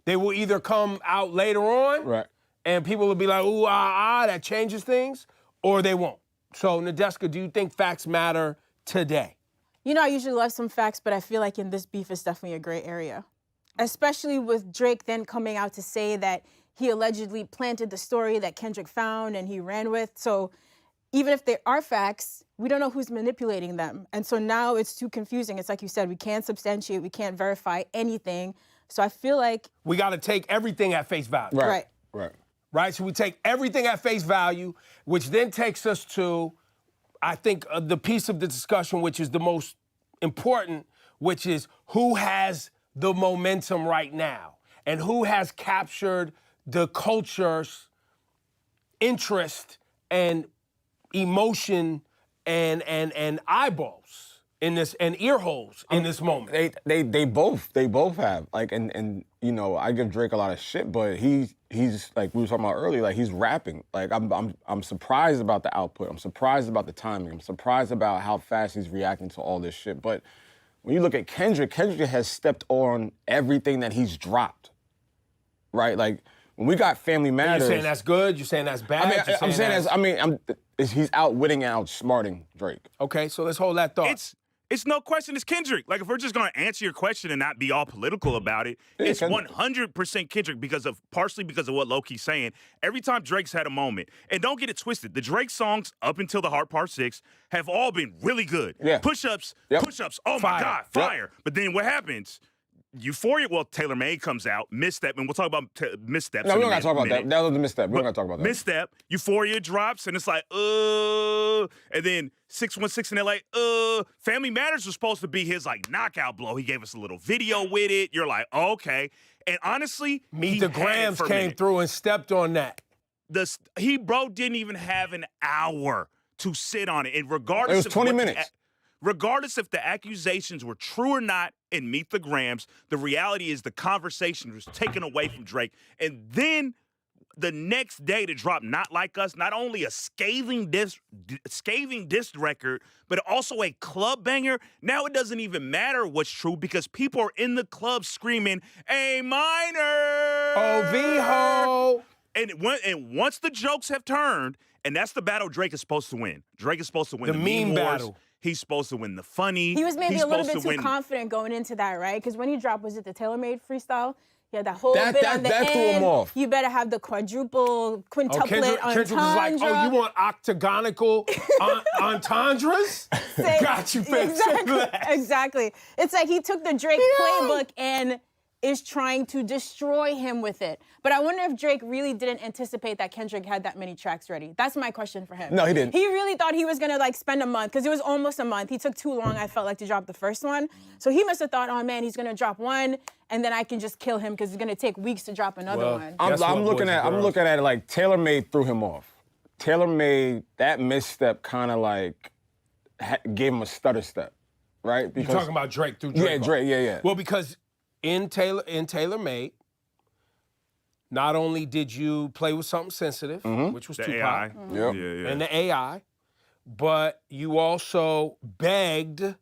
They will either come out later on, and people will be like, ooh, that changes things, or they won't. So, Nadeska, do you think facts matter today? I usually love some facts, but I feel like in this beef, it's definitely a gray area. Especially with Drake then coming out to say that he allegedly planted the story that Kendrick found and he ran with. So even if there are facts, we don't know who's manipulating them. And so now it's too confusing. It's like you said, we can't substantiate, we can't verify anything. So I feel like we got to take everything at face value. Right? So we take everything at face value, which then takes us to, I think, the piece of the discussion which is the most important, which is who has the momentum right now and who has captured the culture's interest and emotion and eyeballs in this and ear holes in this moment. They both have. And I give Drake a lot of shit, but he's like we were talking about earlier, he's rapping. I'm surprised about the output. I'm surprised about the timing. I'm surprised about how fast he's reacting to all this shit. But when you look at Kendrick has stepped on everything that he's dropped, right? When we got Family Matters. You're saying that's good? You're saying that's bad? He's outwitting and outsmarting Drake. Okay, so let's hold that thought. It's no question it's Kendrick. If we're just gonna answer your question and not be all political about it, it's 100% Kendrick partially because of what Loki's saying. Every time Drake's had a moment, and don't get it twisted, the Drake songs up until the Heart Part 6 have all been really good. Yeah. Push-ups, oh my God, fire. But then what happens? Euphoria, Taylor Made comes out, Misstep, and we'll talk about missteps. No, we don't gotta talk about that. That was a misstep. We don't gotta talk about that. Misstep, Euphoria drops, and it's like, and then 616 in LA, Family Matters was supposed to be his knockout blow. He gave us a little video with it. You're like, okay. And honestly, Meet the Grams came through and stepped on that. Bro didn't even have an hour to sit on it. And regardless it was 20 minutes. Regardless if the accusations were true or not in Meet the Grams, the reality is the conversation was taken away from Drake. And then the next day to drop Not Like Us, not only a scathing diss record, but also a club banger. Now it doesn't even matter what's true because people are in the club screaming, A minor! Oh, V-ho! And once the jokes have turned, and that's the battle Drake is supposed to win. Drake is supposed to win the meme wars. battle. He's supposed to win the funny. He was maybe a little bit too confident going into that, right? Because when he dropped, was it the Taylor Made freestyle? Yeah, that whole bit on the that end. threw him off. You better have the quadruple, quintuplet Kendrick was like, oh, you want octagonical entendres? Got you, fam. Exactly. It's like he took the Drake playbook and is trying to destroy him with it. But I wonder if Drake really didn't anticipate that Kendrick had that many tracks ready. That's my question for him. No, he didn't. He really thought he was gonna like spend a month, because it was almost a month. He took too long, I felt like, to drop the first one. So he must have thought, oh man, he's gonna drop one, and then I can just kill him because it's gonna take weeks to drop another one. I'm looking at it like TaylorMade threw him off. TaylorMade, that misstep kind of like gave him a stutter step, right? You're talking about Drake through Drake. Yeah, Drake, yeah. Well, because in TaylorMade, not only did you play with something sensitive, which was The Tupac, AI. Yep. Yeah. and the AI, but you also begged. And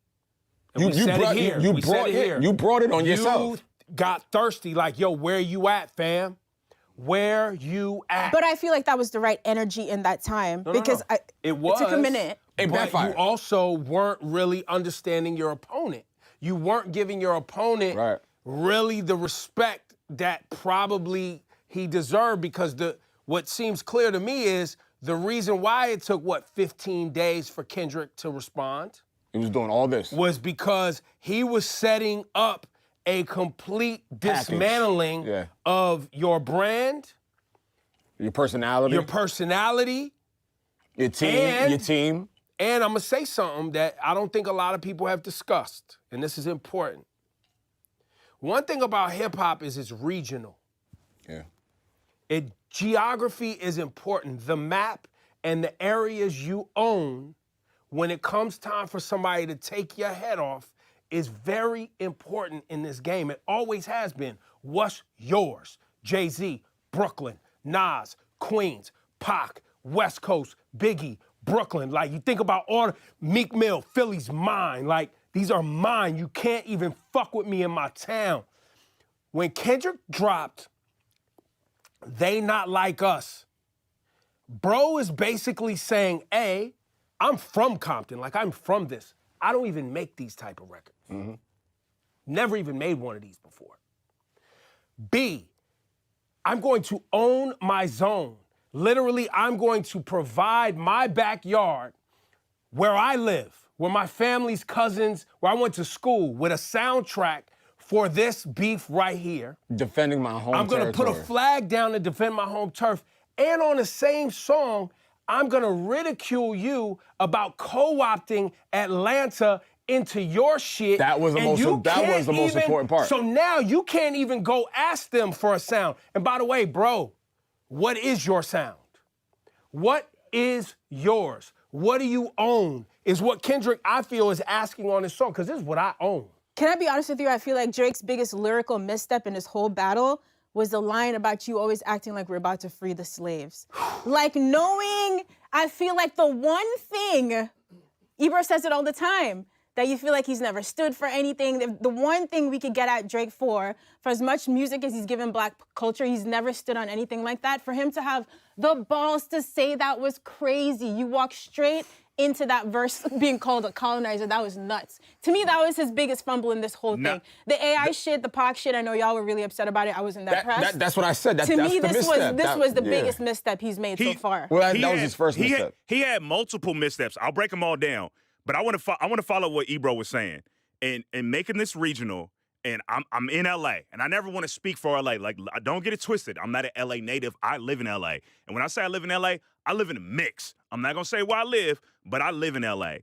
You brought it on yourself. You got thirsty, like, yo, where you at, fam? Where you at? But I feel like that was the right energy in that time, because It it took a minute. It but backfired. you also weren't really understanding your opponent. You weren't giving your opponent really the respect that probably he deserved, because what seems clear to me is the reason why it took, 15 days for Kendrick to respond? He was doing all this. Was because he was setting up a complete dismantling of your brand, your personality, your team. And I'm gonna say something that I don't think a lot of people have discussed, and this is important. One thing about hip hop is it's regional. Yeah. Geography is important. The map and the areas you own, when it comes time for somebody to take your head off, is very important in this game. It always has been. What's yours? Jay-Z, Brooklyn, Nas, Queens, Pac, West Coast, Biggie, Brooklyn. Like, you think about all Meek Mill, Philly's mine. Like, these are mine. You can't even fuck with me in my town. When Kendrick dropped They Not Like Us, bro is basically saying, A, I'm from Compton. Like, I'm from this. I don't even make these type of records. Never even made one of these before. B, I'm going to own my zone. Literally, I'm going to provide my backyard where I live, where my family's cousins, where I went to school, with a soundtrack for this beef right here. Defending my home I'm gonna put a flag down to defend my home turf. And on the same song, I'm gonna ridicule you about co-opting Atlanta into your shit. That was the most important part. So now you can't even go ask them for a sound. And by the way, bro, what is your sound? What is yours? What do you own? Is what Kendrick, I feel, is asking on his song, because this is what I own. Can I be honest with you? I feel like Drake's biggest lyrical misstep in this whole battle was the line about you always acting like we're about to free the slaves. Like, knowing, I feel like the one thing, Ebro says it all the time, that you feel like he's never stood for anything. The one thing we could get at Drake for as much music as he's given black culture, he's never stood on anything like that. For him to have the balls to say that was crazy. You walk straight into that verse being called a colonizer. That was nuts. To me, that was his biggest fumble in this whole thing. The AI shit, the Pac shit, I know y'all were really upset about it. I wasn't that pressed. That's what I said. To me, this was the biggest misstep he's made so far. Well, that was his first misstep. He had multiple missteps. I'll break them all down. But I want to follow what Ebro was saying. And making this regional, and I'm in LA, and I never want to speak for LA. Like, don't get it twisted. I'm not an LA native. I live in LA. And when I say I live in LA, I live in a mix. I'm not going to say where I live, but I live in LA.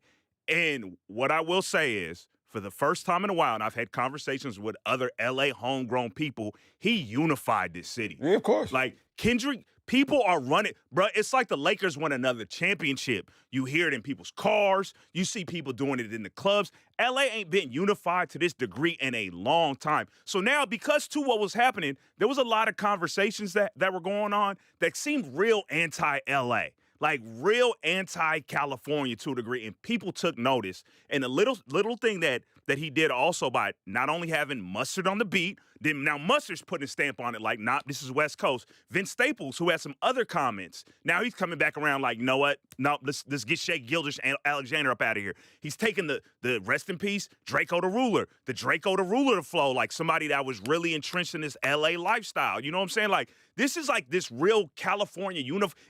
And what I will say is, for the first time in a while, and I've had conversations with other LA homegrown people, he unified this city. Yeah, of course. Like, Kendrick, people are running. Bro, it's like the Lakers won another championship. You hear it in people's cars. You see people doing it in the clubs. LA ain't been unified to this degree in a long time. So now, because to what was happening, there was a lot of conversations that were going on that seemed real anti-LA. Like real anti-California to a degree, and people took notice. And the little thing that that he did also by not only having Mustard on the beat, then now Mustard's putting a stamp on it like, nah, this is West Coast. Vince Staples, who had some other comments, now he's coming back around like, you know what? No, let's get Shea Gildish and Alexander up out of here. He's taking the rest in peace, Draco the Ruler, the Draco the Ruler to flow, like somebody that was really entrenched in this LA lifestyle. You know what I'm saying? Like, this is like this real California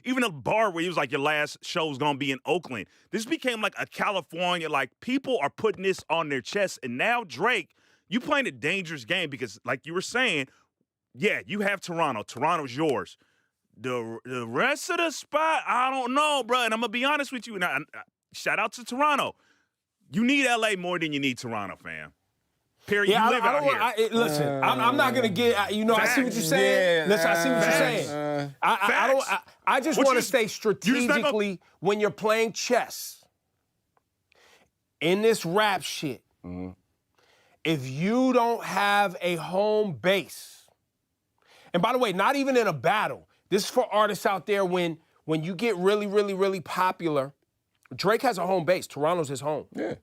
even a bar where he was like, your last show's gonna be in Oakland. This became like a California, like people are putting this on their chest. And now Drake, you playing a dangerous game because like you were saying, yeah, you have Toronto. Toronto's yours. The rest of the spot, I don't know, bro. And I'm gonna be honest with you. And shout out to Toronto. You need LA more than you need Toronto, fam. Period. Yeah, you live out here. Listen, I'm not gonna get. You know, I see what you're saying. Listen, I see what you're saying. I just want to stay strategically when you're playing chess in this rap shit. If you don't have a home base, and by the way, not even in a battle. This is for artists out there when you get really, really, really popular. Drake has a home base. Toronto's his home. Yeah.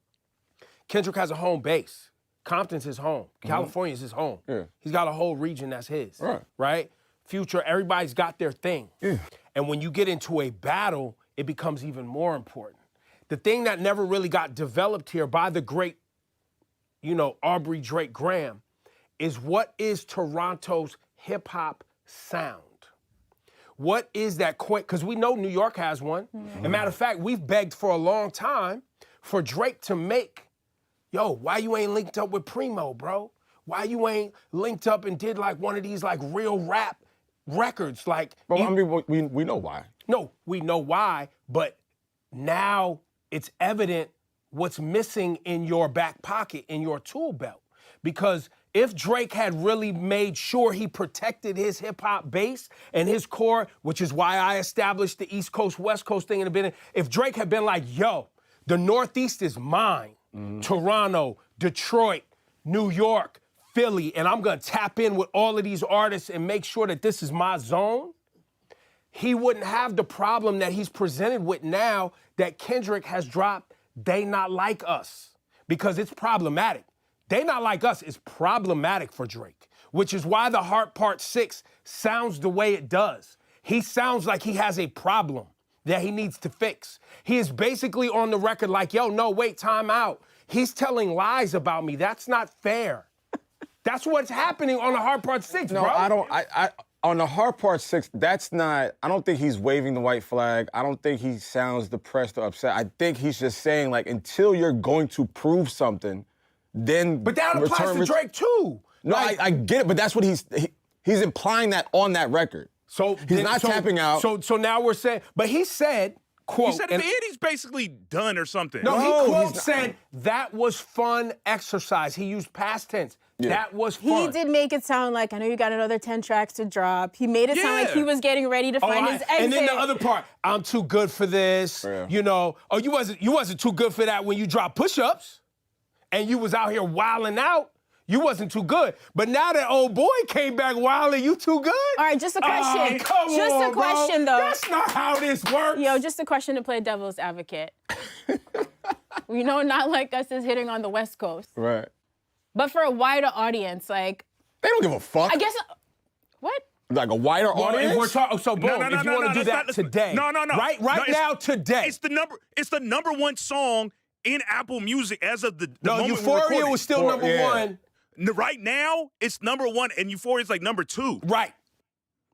Kendrick has a home base. Compton's his home. California's his home. Yeah. He's got a whole region that's his. Right? Future, everybody's got their thing. Yeah. And when you get into a battle, it becomes even more important. The thing that never really got developed here by the great, Aubrey Drake Graham, is what is Toronto's hip-hop sound? What is that? Because we know New York has one. As a matter of fact, we've begged for a long time for Drake to make, why you ain't linked up with Primo, bro? Why you ain't linked up and did like one of these like real rap records? Like, but I mean, we know why. No, we know why, but now it's evident what's missing in your back pocket, in your tool belt. Because if Drake had really made sure he protected his hip-hop base and his core, which is why I established the East Coast, West Coast thing in the beginning, if Drake had been like, the Northeast is mine, Toronto, Detroit, New York, Philly, and I'm gonna tap in with all of these artists and make sure that this is my zone, he wouldn't have the problem that he's presented with now that Kendrick has dropped They Not Like Us, because it's problematic. They Not Like Us is problematic for Drake, which is why the Heart Part 6 sounds the way it does. He sounds like he has a problem that he needs to fix. He is basically on the record like, no, wait, time out. He's telling lies about me. That's not fair. That's what's happening on the Heart Part 6, no, bro. On the Heart Part 6, I don't think he's waving the white flag. I don't think he sounds depressed or upset. I think he's just saying, like, until you're going to prove something, then... But that applies to Drake, too. No, I get it, but that's what he's implying that on that record. So he's not tapping out. So now we're saying... But he said, quote... He said at the end he's basically done or something. No, he said, that was fun exercise. He used past tense. Yeah. That was fun. He did make it sound like, I know you got another 10 tracks to drop. He made it sound like he was getting ready to find his exit. And then the other part, I'm too good for this. Yeah. You wasn't too good for that when you dropped push-ups and you was out here wilding out. You wasn't too good. But now that old boy came back wilding, you too good? All right, just a question. Come on, question, though. That's not how this works. Just a question to play devil's advocate. We know Not Like Us is hitting on the West Coast. Right. But for a wider audience, like... They don't give a fuck. I guess... What? Like a wider audience? If we're talking... So, boom, if you want to do that today. No. Right now, today. It's the number one song in Apple Music as of the moment Euphoria was still number one. Right now, it's number one, and Euphoria's like number two. Right.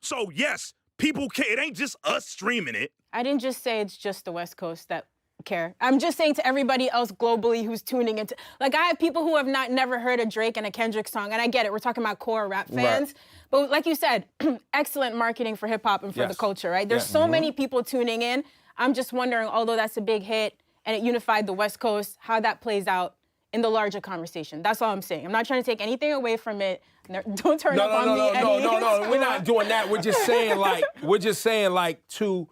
So, yes, people care. It ain't just us streaming it. I didn't just say it's just the West Coast that care. I'm just saying to everybody else globally who's tuning into... Like, I have people who have never heard a Drake and a Kendrick song, and I get it. We're talking about core rap fans. Right. But like you said, excellent marketing for hip-hop and for the culture, right? There's so many people tuning in. I'm just wondering, although that's a big hit and it unified the West Coast, how that plays out in the larger conversation. That's all I'm saying. I'm not trying to take anything away from it. Don't turn up on me, Eddie. No. We're not doing that. We're just saying like to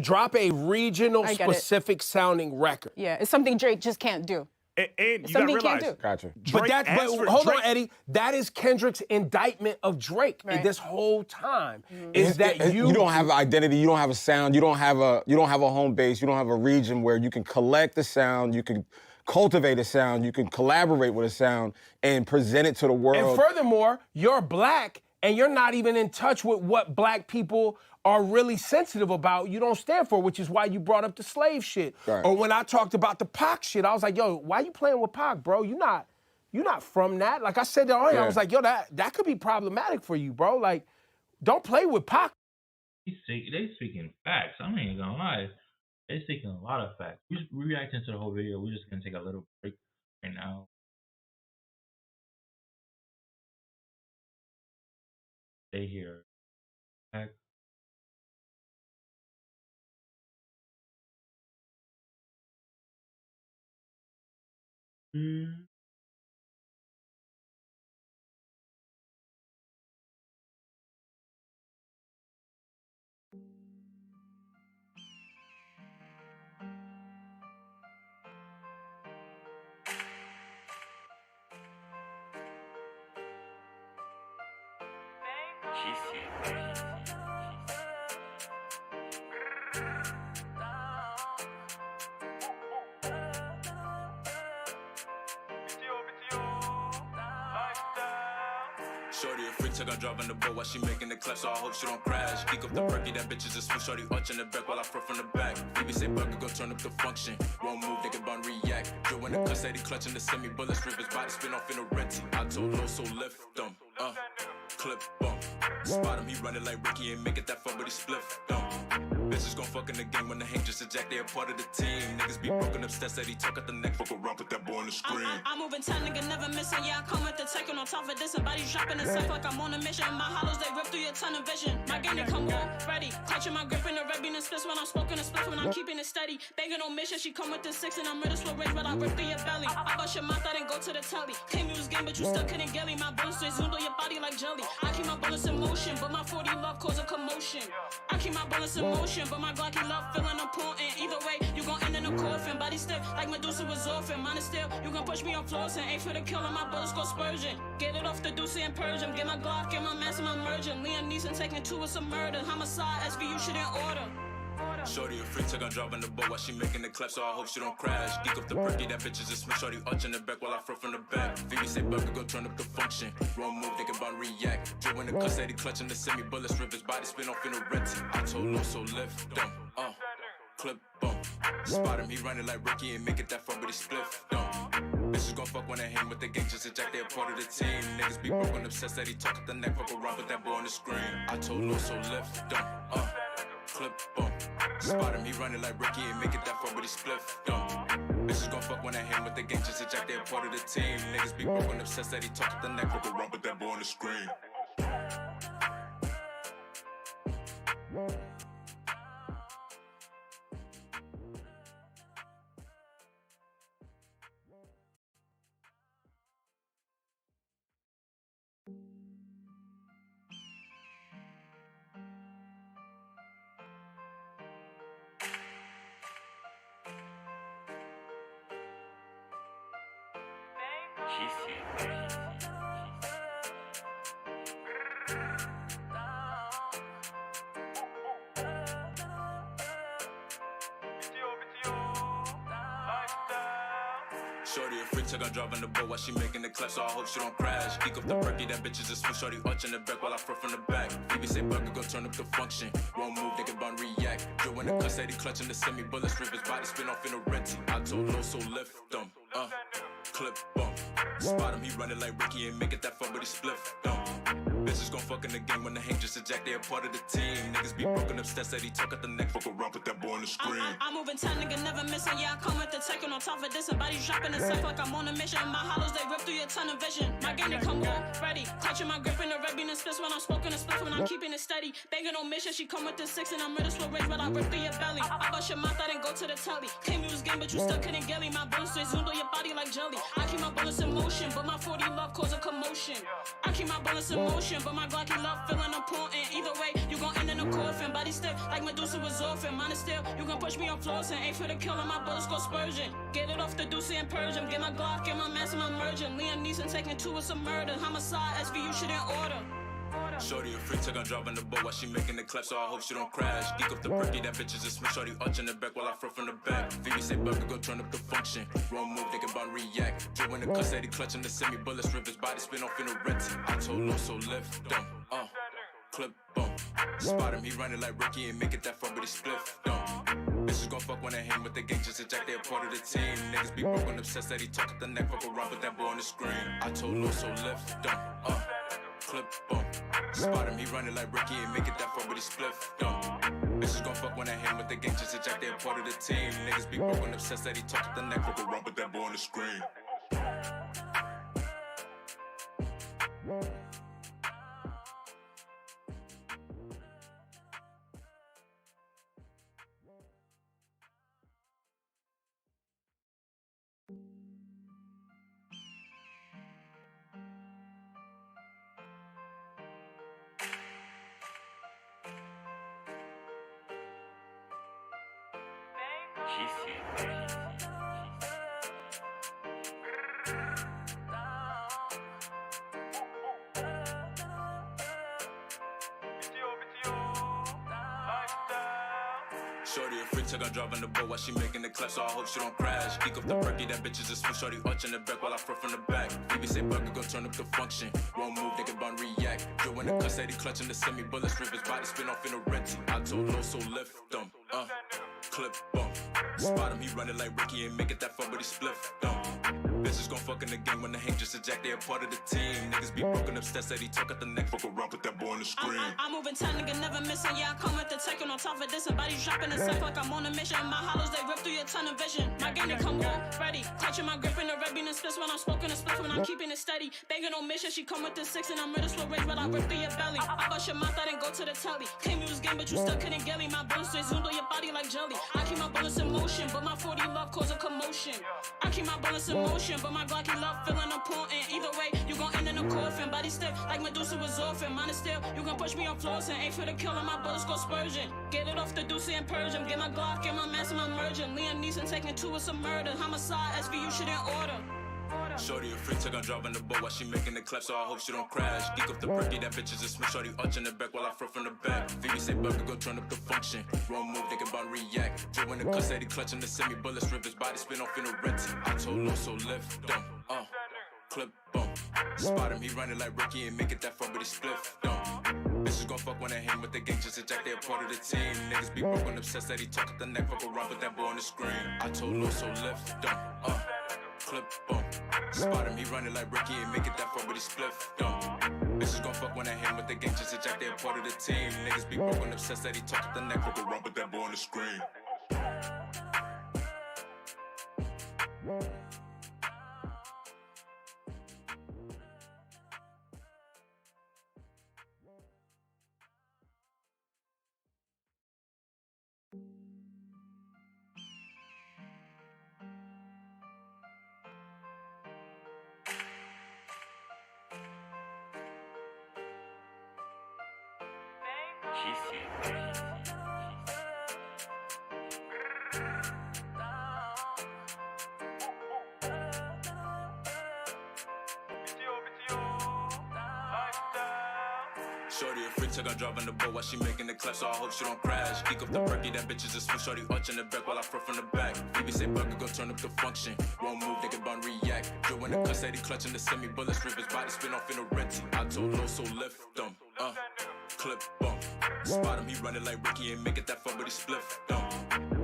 drop a regional specific sounding record. Yeah, it's something Drake just can't do. And you gotta realize, gotcha. But hold on, Eddie. That is Kendrick's indictment of Drake this whole time. Is that you don't have an identity, you don't have a sound, you don't have a home base, you don't have a region where you can collect the sound, you can cultivate a sound, you can collaborate with a sound and present it to the world. And furthermore, you're black and you're not even in touch with what black people are really sensitive about, you don't stand for, which is why you brought up the slave shit. Right. Or when I talked about the Pac shit, I was like, yo, why you playing with Pac, bro? You're not from that. Like I said earlier, I was like, yo, that could be problematic for you, bro. Like, don't play with Pac. They speaking facts. I ain't gonna lie. They speaking a lot of facts. We're reacting to the whole video. We're just gonna take a little break right now. Stay here. Back. Shorty a freak, took her driving the boat while she making the clap, so I hope she don't crash. Geek up the perky, that bitch is a swing. Shorty arching the back while I front from the back. Phoebe say Burger, go turn up the function. Won't move, they can bun react. Joe in the cut, said he clutching the semi bullets, rip his body, spin off in a renty. I told Lo, so lift them, clip bump. Spot him, he running like Ricky, ain't make it that far, but he spliff dump. Bitches gon' fuck in the game when the hang just eject, they a part of the team. Niggas be broken up, stats that he talk at the neck. Fuck around, put that boy on the screen. I'm moving 10, nigga, never missing. Yeah, I come with the tech on top of this. Somebody dropping a sack like I'm on a mission. My hollows, they rip through your tunnel vision. My game, they come all ready. Clutching my grip in the red bean and splits when I'm smoking a split when I'm keeping it steady. Banging on mission, she come with the 6 and I'm ready to rage, but I rip through your belly. I bust your mouth, I didn't go to the telly. Came use game, but you still couldn't get me. My bullets, they zoomed on your body like jelly. I keep my bullets in motion, but my 40 love cause a commotion. I keep my bullets in motion, but my Glocky love feeling important. Either way, you gon' end in a coffin. Body stiff like Medusa was orphan. Mine is still, you gon' push me on floors and aim for the kill and my bullets go spurging. Get it off the deuce and purge him. Get my Glock, get my mask, my merging. Liam Neeson taking 2 is a murder. Homicide, SVU shit in order. Shorty a freak, took her driving the boat while she making the clap, so I hope she don't crash. Geek up the perky, that bitch is a swing. Shorty arching the back while I front from the back. Phoebe say Burger, go turn up the function. Wrong move, they can bound react. Joe in the cut, said he clutching the semi bullets, rip his body, spin off in a renty. I told Lo, so lift them, clip bump. Spot him, he running like Ricky, ain't make it that far, but he spliff dump. Bitches gon' fuck when they hang with the gang, just eject, they a part of the team. Niggas be broken obsessed that he talk at the neck, fuck around with that boy on the screen. I told Lo, so lift them, clip bump. Spot him, he running like Ricky, ain't make it that far, but he spliff dump. Bitches gon' fuck when they hang with the gang, just eject, they a part of the team. Niggas be broken obsessed that he talk at the neck, fuck around with that boy on the screen. Shorty a freak, took her driving the boat while she making the clap, so I hope she don't crash. Geek up the perky, that bitch is a swing. Shorty arching the back while I front from the back. Phoebe say Burger, go turn up the function. Wrong move, they can bound react. Joe in the cut, said he clutching the semi bullets, rip his body, spin off in a renty. I told Lo, so lift them, clip bump. Spot him, he running like Ricky, ain't make it that far, but he spliff dump. Bitches gon' fuck in the game when the hang just eject, they a part of the team. Niggas be broken up, stats that he talk at the neck, fuck around, put that boy on the screen. I'm moving 10, nigga, never missing. Yeah, I come with the tech on top of this. Somebody dropping a sack like I'm on a mission. My hollows, they rip through your tunnel vision. My game, they come all ready. Clutching my grip in the red bean and splits when I'm smoking a split when I'm keeping it steady. Banging on mission, she come with the 6 and I'm ready to rage, but I rip through your belly. I bust your mouth, I didn't go to the telly. Came use game, but you still couldn't get me. My bullets, they zoomed on your body like jelly. I keep my bullets in motion, but my 40 love cause a commotion. I keep my bullets in motion, but my Glocky love feeling important. Either way, you gon' end in a coffin. Body stiff like Medusa was orphan. Mine is still, you gon' push me on floors and aim for the kill and my bullets go spurging. Get it off the deuce and purge him. Get my Glock, get my mask, my merging. Liam Neeson taking 2 is a murder. Homicide, SVU shit in order. Shorty a freak, take on driving the boat while she making the clap, so I hope she don't crash. Geek up the perky, that bitch is a smooth. Shorty arch in the back while I throw from the back. Phoebe say Bucker go turn up the function. Wrong move, thinking about react. Drew in the cuss, Eddie clutching the semi bullets, rip his body spin off in a renty. I told no, so lift them. Clip bump. Spot him, he running like Ricky and make it that far, but he spliff dump. Bitches gon' fuck when they hang with the gang, just eject, they a part of the team. Niggas be broken, obsessed that he talk at the neck, fuck around with that boy on the screen. I told no, so lift them. Clip bump. Spot him, he running like Ricky and make it that far, but he spliff dump. Bitches gon' fuck when they hang with the gang, just eject, they a part of the team. Niggas be broken, obsessed that he talk at the neck, fuck around with that boy on the screen. Shorty a freak, took on driving the boat while she making the clap, so I hope she don't crash. Geek up the perky, that bitch is a smooth. Shorty arch in the back while I throw from the back. Phoebe say Bucker go turn up the function. Wrong move, nigga bound react. Drew in the cuss, Eddie clutching the semi bullets, rip his body spin off in a renty. I told no, so lift them. Clip bump. Spot him, he running like Ricky and make it that far, but he spliff dump. Bitches gon' fuck in the game when the hang just eject, they a part of the team. Niggas be broken, obsessed that he talk at the neck, fuck around with that boy on the screen. I'm moving tight, nigga, never missing. Yeah, I come with the taking on top of this. And bodies dropping a sec like I'm on a mission. My hollows, they rip through your tunnel vision. My game, they come ready. Clutching my grip in the red bean and splits when I'm smoking a split when I'm keeping it steady. Banging on mission, she come with the 6 and I'm ready to rage, but I rip through your belly. I bust your mouth, I didn't go to the telly. Came use game, but you still couldn't get me. My bullets, they zoomed on your body like jelly. I keep my bullets in motion, but my 40 love cause a commotion. I keep my bullets in motion, but my Glocky love feeling important. Either way, you gon' end in a coffin. Body stiff like Medusa was orphan. Mine is still, you gon' push me on floors and ain't for the kill and my bullets go spurging. Get it off the deuce and purge him. Get my Glock, get my mask and my merging. Liam Neeson taking two, it's a murder. Homicide, SVU shit in order. Shorty a freak, took on driving the boat while she making the clap, so I hope she don't crash. Geek up the perky, that bitch is a smooth. Shorty arch in the back while I throw from the back. Phoebe say Bucker go turn up the function. Wrong move, thinking about react. Drew in the cuss, Eddie clutching the semi bullets, rip his body spin off in a renty. I told no, so lift them. Clip bump. Spot him, he running like Ricky and make it that far, but he spliff dump. Bitches gon' fuck when they hang with the gang, just eject, they a part of the team. Niggas be broken, obsessed that he talk at the neck, fuck around with that boy on the screen. I told no, so lift them. Clip bump. Spot him, he running like Ricky and make it that far, but he spliff dump. Bitches gon' fuck when they hang with the gang, just eject, they a part of the team. Niggas be broken, obsessed that he talk at the neck, fuck around with that boy on the screen. Shorty a freak, took on driving the boat while she making the clap, so I hope she don't crash. Geek up the perky, that bitch is a smooth. Shorty arch in the back while I throw from the back. Phoebe say Bucker go turn up the function. Wrong move, nigga bound react. Drew in the cuss, Eddie clutching the semi bullets, rip his body spin off in a renty. I told no, so lift them. Clip bump. Spot him, he running like Ricky and make it that far, but he spliff dump.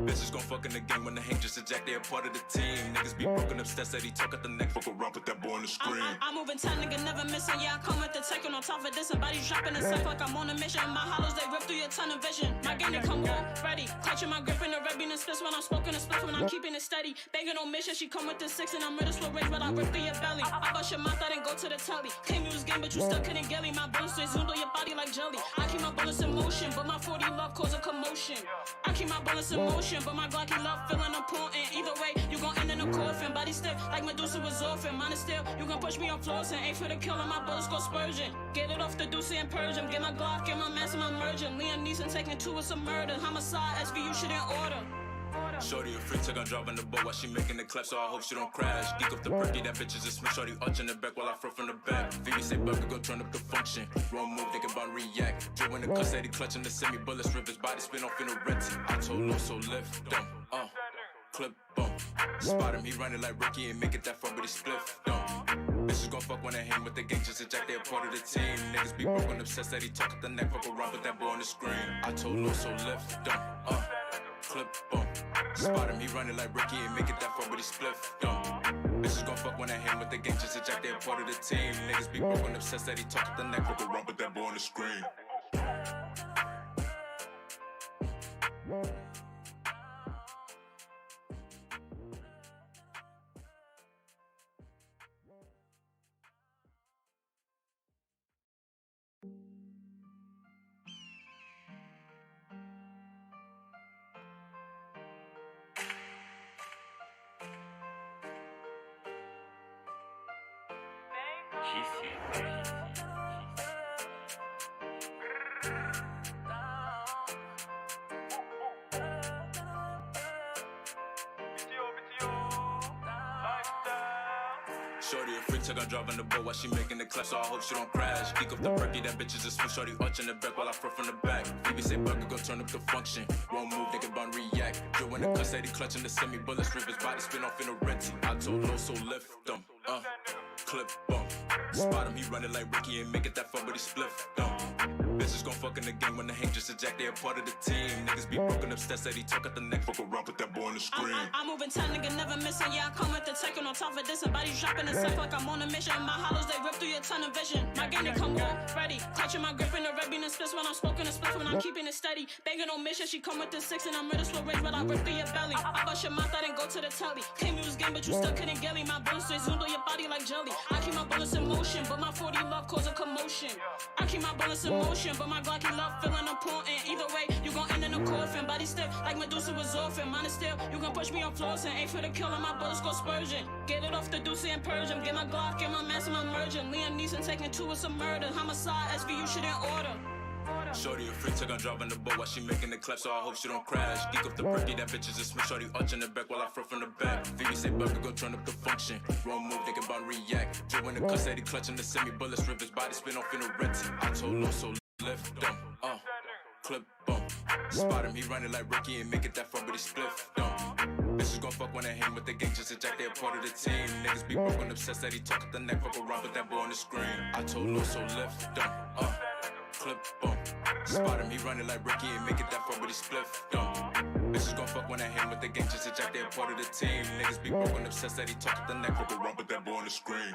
Bitches gon' fuck in the game when the hang just eject, they a part of the team. Niggas be broken, obsessed that he talk at the neck, fuck around with that boy on the screen. I'm moving tight, nigga, never missing. Yeah, I come with the taking on top of this. And bodies dropping a sec like I'm on a mission. My hollows, they rip through your tunnel vision. My game, they come ready. Clutching my grip in the red bean and splits when I'm smoking a split when I'm keeping it steady. Banging on mission, she come with the 6 and I'm ready to rage, but I rip through your belly. I bust your mouth, I didn't go to the telly. Came use game, but you still couldn't get me. My bullets, they zoomed on your body like jelly. I keep my bullets in motion, but my 40 love cause a commotion. I keep my bullets in motion, but my Glocky love feeling important. Either way, you gon' end in a coffin. Body stiff like Medusa was orphan. Mine is still, you gon' push me on floors and ain't for the kill and my bullets go spurging. Get it off the deuce and purge him. Get my Glock, get my mask and my merging. Liam Neeson taking two, it's a murder. Homicide, SVU shit in order. Shorty a freak, took on driving the boat while she making the clap, so I hope she don't crash. Geek up the perky, that bitch is a smooth. Shorty arching the back while I throw from the back. Vivi say burger, go turn up the function. Wrong move, thinking about react. Joe in the custody, clutching the semi bullets, rip his body, spin off in a renty. I told no, so lift them, clip bump. Spot him, he running like Ricky and make it that far, but he spliff dump. Bitches gon' fuck when I hang with the gang, just eject, they a part of the team. Niggas be broken, obsessed that he talk at the neck, fuck around with that boy on the screen. I told no, so lift them, clip bump. Spot him, he running like Ricky and make it that far, but he spliff dump. Bitches gon' fuck when I hang with the gang, just eject, they a part of the team. Niggas be broken, obsessed that he talk at the neck, fuck around with that boy on the screen. Shorty a freak, took on driving the boat while she making the clap, so I hope she don't crash. Geek up the perky, that bitch is a smooth. Shorty arching the back while I throw from the back. Vivi say burger, go turn up the function. Wrong move, thinking about react. Joe in the custody, clutching the semi bullets, rip his body, spin off in a renty. I told no, so lift them, clip bump. Spot him, he running like Ricky and make it that far, but he spliff dump. Bitches gon' fuck in the game when the hang just eject, they a part of the team. Niggas be broken, obsessed that he talk at the neck, fuck around with that boy on the screen. I'm moving 10, nigga, never missing. Yeah, I come with the taking on top of this. And bodies dropping the safe like I'm on a mission. My hollows, they rip through your tunnel vision. My game, they come all ready. Clutching my grip in the red bean and splits when I'm smoking a split when I'm keeping it steady. Banging on mission, she come with the 6 and I'm murder slow range, but I rip through your belly. I bust your mouth, I didn't go to the telly. Came use game, but you still couldn't get me. My bullets, they zoomed on your body like jelly. I keep my bullets in motion, but my 40 love cause a commotion. I keep my bullets in motion, but my Glocky love feeling important. Either way, you gon' end in a coffin. Body stiff like Medusa was orphan. Mine is still, you gon' push me on floors and ain't for the kill and my bullets go spurging. Get it off the deuce and purge him. Get my Glock and my mask and my merging. Liam Neeson taking two is a murder. Homicide, SVU shit in order. Shorty a freak, took on driving the boat while she making the clap, so I hope she don't crash. Geek up the perky, that bitch is a smooth. Shorty arching the back while I throw from the back. Vivi say burger, go turn up the function. Wrong move, thinking about react. Joe in the custody, clutching the semi bullets, rip his body, spin off in a renty. I told no, so lift them, clip bump. Spot him, he running like Ricky and make it that far, but he spliff dump. Bitches gon' fuck when I hang with the gang, just eject, they a part of the team. Niggas be broken, obsessed that he talk at the neck, fuck around with that boy on the screen. I told no, so lift them, clip bump. Spot him, he running like Ricky and make it that far, but he spliff dump. Bitches gon' fuck when I hang with the gang, just eject, they a part of the team. Niggas be broken, obsessed that he talk at the neck, fuck around with that boy on the screen.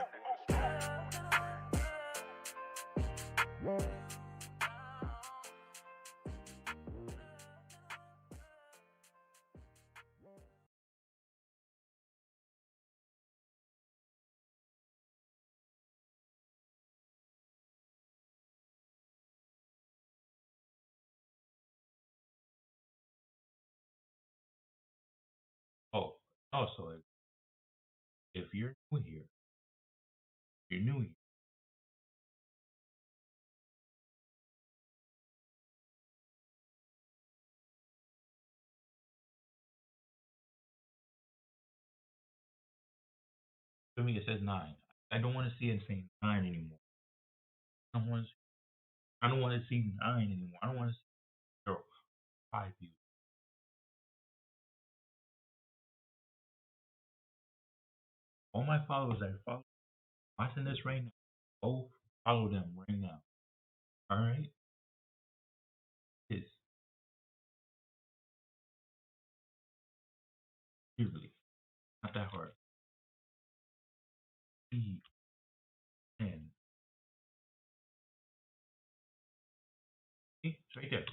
Oh, also, if you're new here, you're new here. For me, it says 9. I don't want to see it saying 9 anymore. I don't want to. I don't want to see 9 anymore. I don't want to see 0, 5 views. All my followers that follow watching this right now, go follow them right now. All right? It's usually not that hard. E-N. See? It's right there.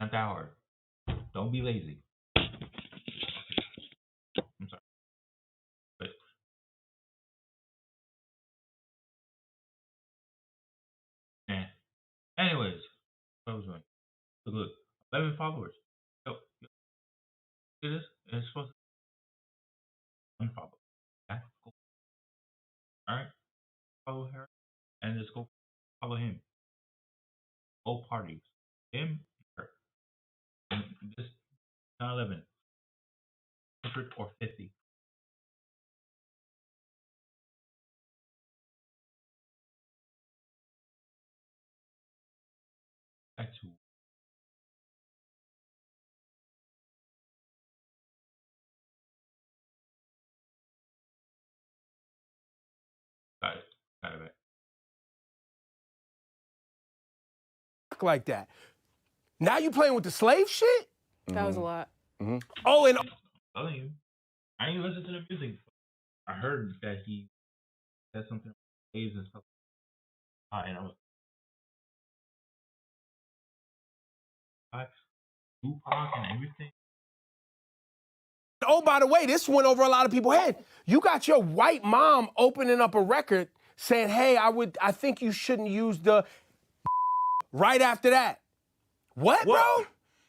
Not that hard. Don't be lazy. I'm sorry. But eh. Anyways, what was I doing? Look, 11 followers. Yo, see this? It's supposed to be 1 follow. Okay? Cool. Alright? Follow her and just go follow him. both parties, him, her. And this 9/11, 100 or 50. That's who. Got it. Got it. Like that. Now you playing with the slave shit? That was a lot. Oh, and I'm telling you, I ain't listen to the music. I heard that he said something about slaves and stuff. And I was like, Tupac and everything. oh, by the way, this went over a lot of people's head. You got your white mom opening up a record saying, hey, I think you shouldn't use the right after that. What, bro?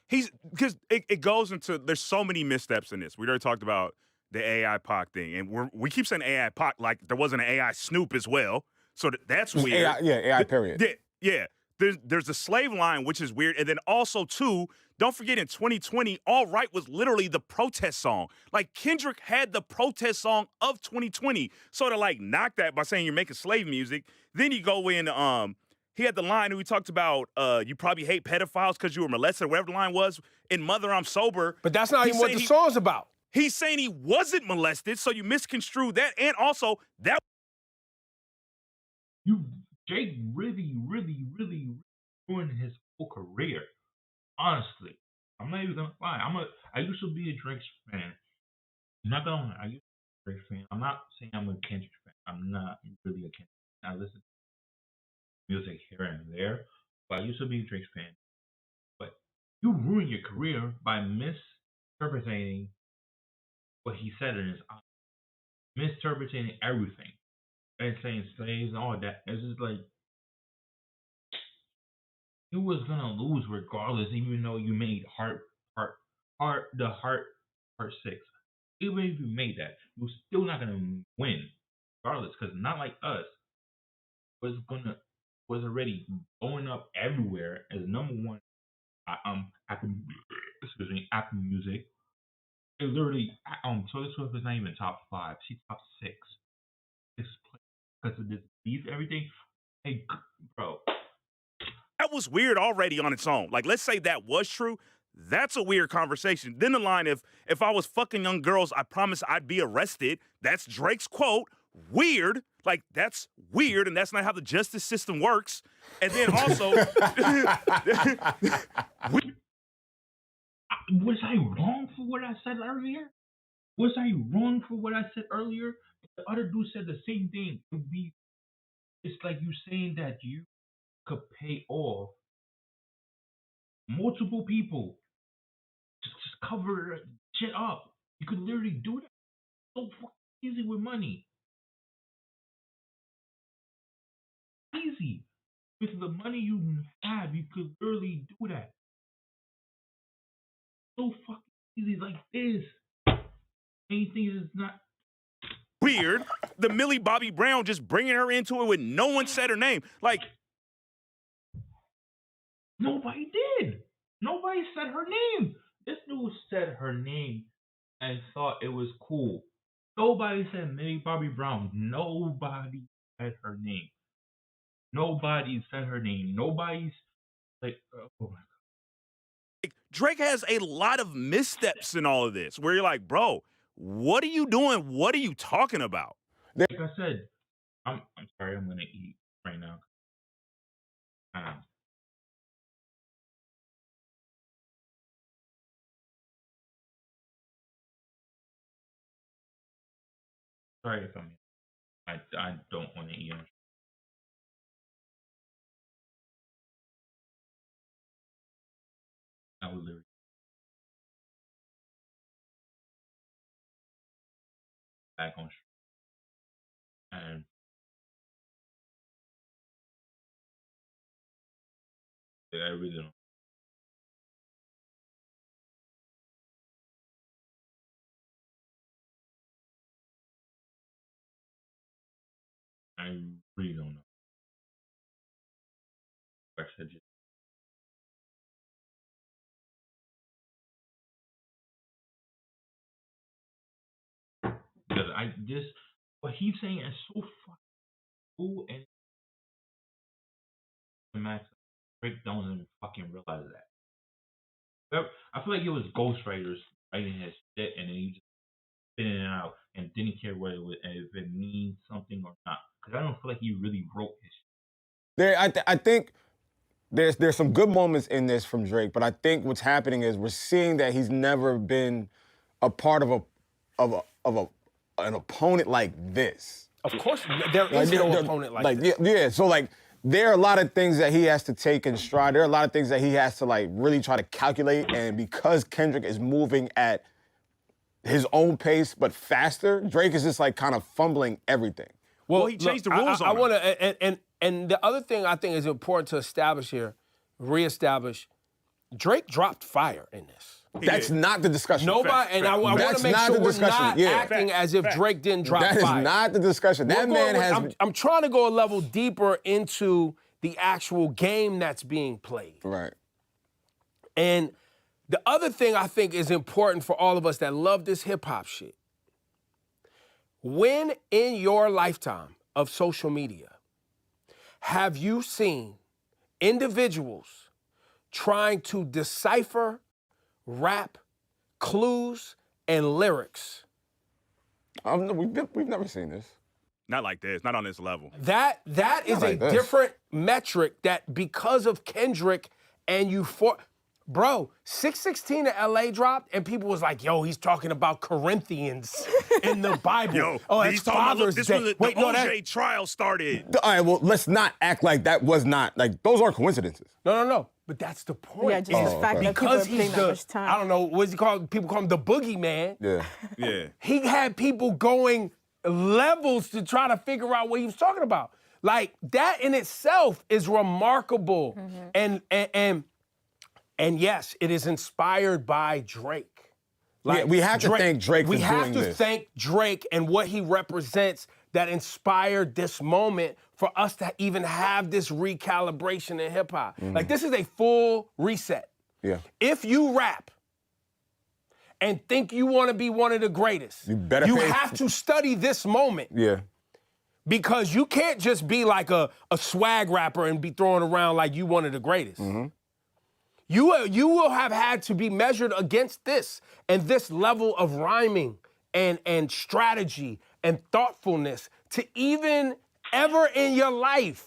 Because it goes into, there's so many missteps in this. We already talked about the AI Pac thing, and we keep saying AI Pac like there wasn't an AI Snoop as well. So that's Just weird. AI period. Yeah. There's a slave line, which is weird. And then also, too, don't forget in 2020, All Right was literally the protest song. Like, Kendrick had the protest song of 2020. So to, like, knock that by saying you're making slave music, then you go in, he had the line we talked about, you probably hate pedophiles because you were molested, or whatever the line was, in Mother, I'm Sober. But that's not even what the song's about. He's saying he wasn't molested, so you misconstrued that. And also, that Jake really ruined his whole career. Honestly, I'm not even gonna lie. I used to be a Drake's fan. I'm not gonna lie. I used to be a Drake fan. I'm not saying I'm a Kendrick fan. I'm not really a Kendrick fan. I listen to music here and there, but I used to be a Drake fan. But you ruined your career by misinterpreting what he said in his album, misinterpreting everything, and saying slaves and all that. It's just like you was gonna lose regardless, even though you made heart 6. Even if you made that, you're still not gonna win, regardless, because not like us was already going up everywhere as number one. Apple, Apple Music. It literally, Taylor Swift is not even top 5. She's top 6. It's because of this beef, everything. Hey, bro, that was weird already on its own. Like, let's say that was true. That's a weird conversation. Then the line, if I was fucking young girls, I promise I'd be arrested. That's Drake's quote. Weird. Like, that's weird, and that's not how the justice system works. And then also, was I wrong for what I said earlier? Was I wrong for what I said earlier? The other dude said the same thing. It's like you saying that you could pay off multiple people just cover shit up. You could literally do that. So fucking easy with money. Easy. With the money you have, you could literally do that. So fucking easy like this. Anything is not weird. The Millie Bobby Brown just bringing her into it when no one said her name. Like, nobody did. Nobody said her name. This dude said her name and thought it was cool. Nobody said Millie Bobby Brown. Nobody said her name. Nobody said her name. Nobody's like, oh my God. Drake has a lot of missteps in all of this where you're like, bro, what are you doing? What are you talking about? Like I said, I'm sorry, I'm gonna eat right now. Sorry if I don't want to eat. I would literally back on and I really don't. I really don't know. I said just I just what he's saying is so fucking cool and Max Drake don't even fucking realize that. I feel like it was ghostwriters writing his shit and then he just spitting it out and didn't care what it was, if it means something or not. Because I don't feel like he really wrote his shit. I think there's some good moments in this from Drake, but I think what's happening is we're seeing that he's never been a part of an opponent like this. Of course, there is no opponent like this. Yeah, so like there are a lot of things that he has to take in stride. There are a lot of things that he has to like really try to calculate, and because Kendrick is moving at his own pace but faster, Drake is just like kind of fumbling everything. Well, he changed the rules on I him. want to, and the other thing I think is important to establish here, reestablish, Drake dropped fire in this. That's not the discussion. Nobody, and I want to make sure we're not acting as if Drake didn't drop fire. That is not the discussion. That man has. I'm trying to go a level deeper into the actual game that's being played. Right. And the other thing I think is important for all of us that love this hip hop shit. When in your lifetime of social media have you seen individuals trying to decipher rap, clues, and lyrics? We've never seen this. Not like this. Not on this level. That is a different metric that because of Kendrick and Bro, 616 to LA dropped, and people was like, yo, he's talking about Corinthians in the Bible. Yo, it's Father's this Day. was the OJ trial started. All right, well, let's not act like that was not, like, those aren't coincidences. No. But that's the point. Yeah, just the fact that people are putting that much time. I don't know, what's he called? People call him the boogeyman. Yeah. He had people going levels to try to figure out what he was talking about. Like, that in itself is remarkable. And yes, it is inspired by Drake. Like, we have to thank Drake for doing this. We have to thank Drake and what he represents that inspired this moment for us to even have this recalibration in hip hop. Like, this is a full reset. Yeah. If you rap and think you want to be one of the greatest, you have to study this moment. Yeah. Because you can't just be like a swag rapper and be throwing around like you one of the greatest. You will have had to be measured against this and this level of rhyming and strategy and thoughtfulness to even ever in your life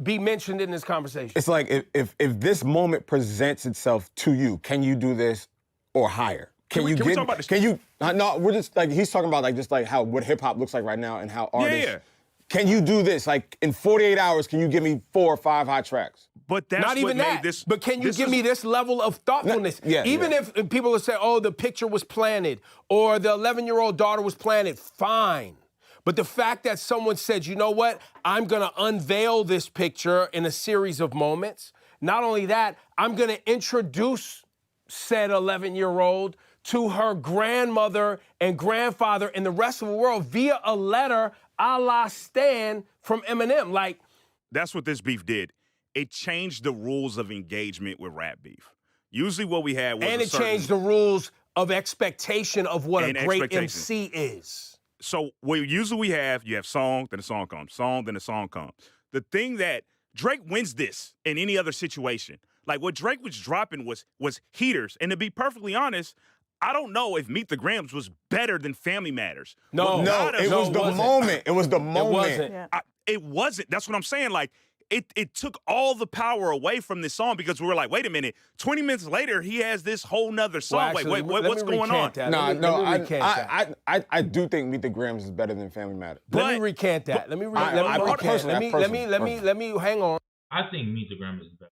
be mentioned in this conversation. It's like if this moment presents itself to you, can you do this or higher? Can we talk about this? Can you? No, we're just like he's talking about like just like how what hip hop looks like right now and how artists. Yeah. Can you do this? Like in 48 hours, can you give me 4 or 5 hot tracks? But that's not even that. But can you give me this level of thoughtfulness? Even if people will say, "Oh, the picture was planted," or the 11-year-old daughter was planted, fine. But the fact that someone said, "You know what? I'm gonna unveil this picture in a series of moments." Not only that, I'm gonna introduce said 11-year-old to her grandmother and grandfather and the rest of the world via a letter a la Stan from Eminem. Like, that's what this beef did. It changed the rules of engagement with rap beef. Usually what we had was and it changed the rules of expectation of what a great MC is. So usually you have song, then a song comes, song, then a song comes. The thing that Drake wins this in any other situation. Like what Drake was dropping was heaters. And to be perfectly honest, I don't know if Meet the Grams was better than Family Matters. It was the moment. It was the moment. It wasn't. That's what I'm saying. Like, it took all the power away from this song because we were like, wait a minute, 20 minutes later, he has this whole nother song. Well, actually, what's going on? I do think Meet the Grams is better than Family Matters. Let me recant that. Let me hang on. I think Meet the Grams is better.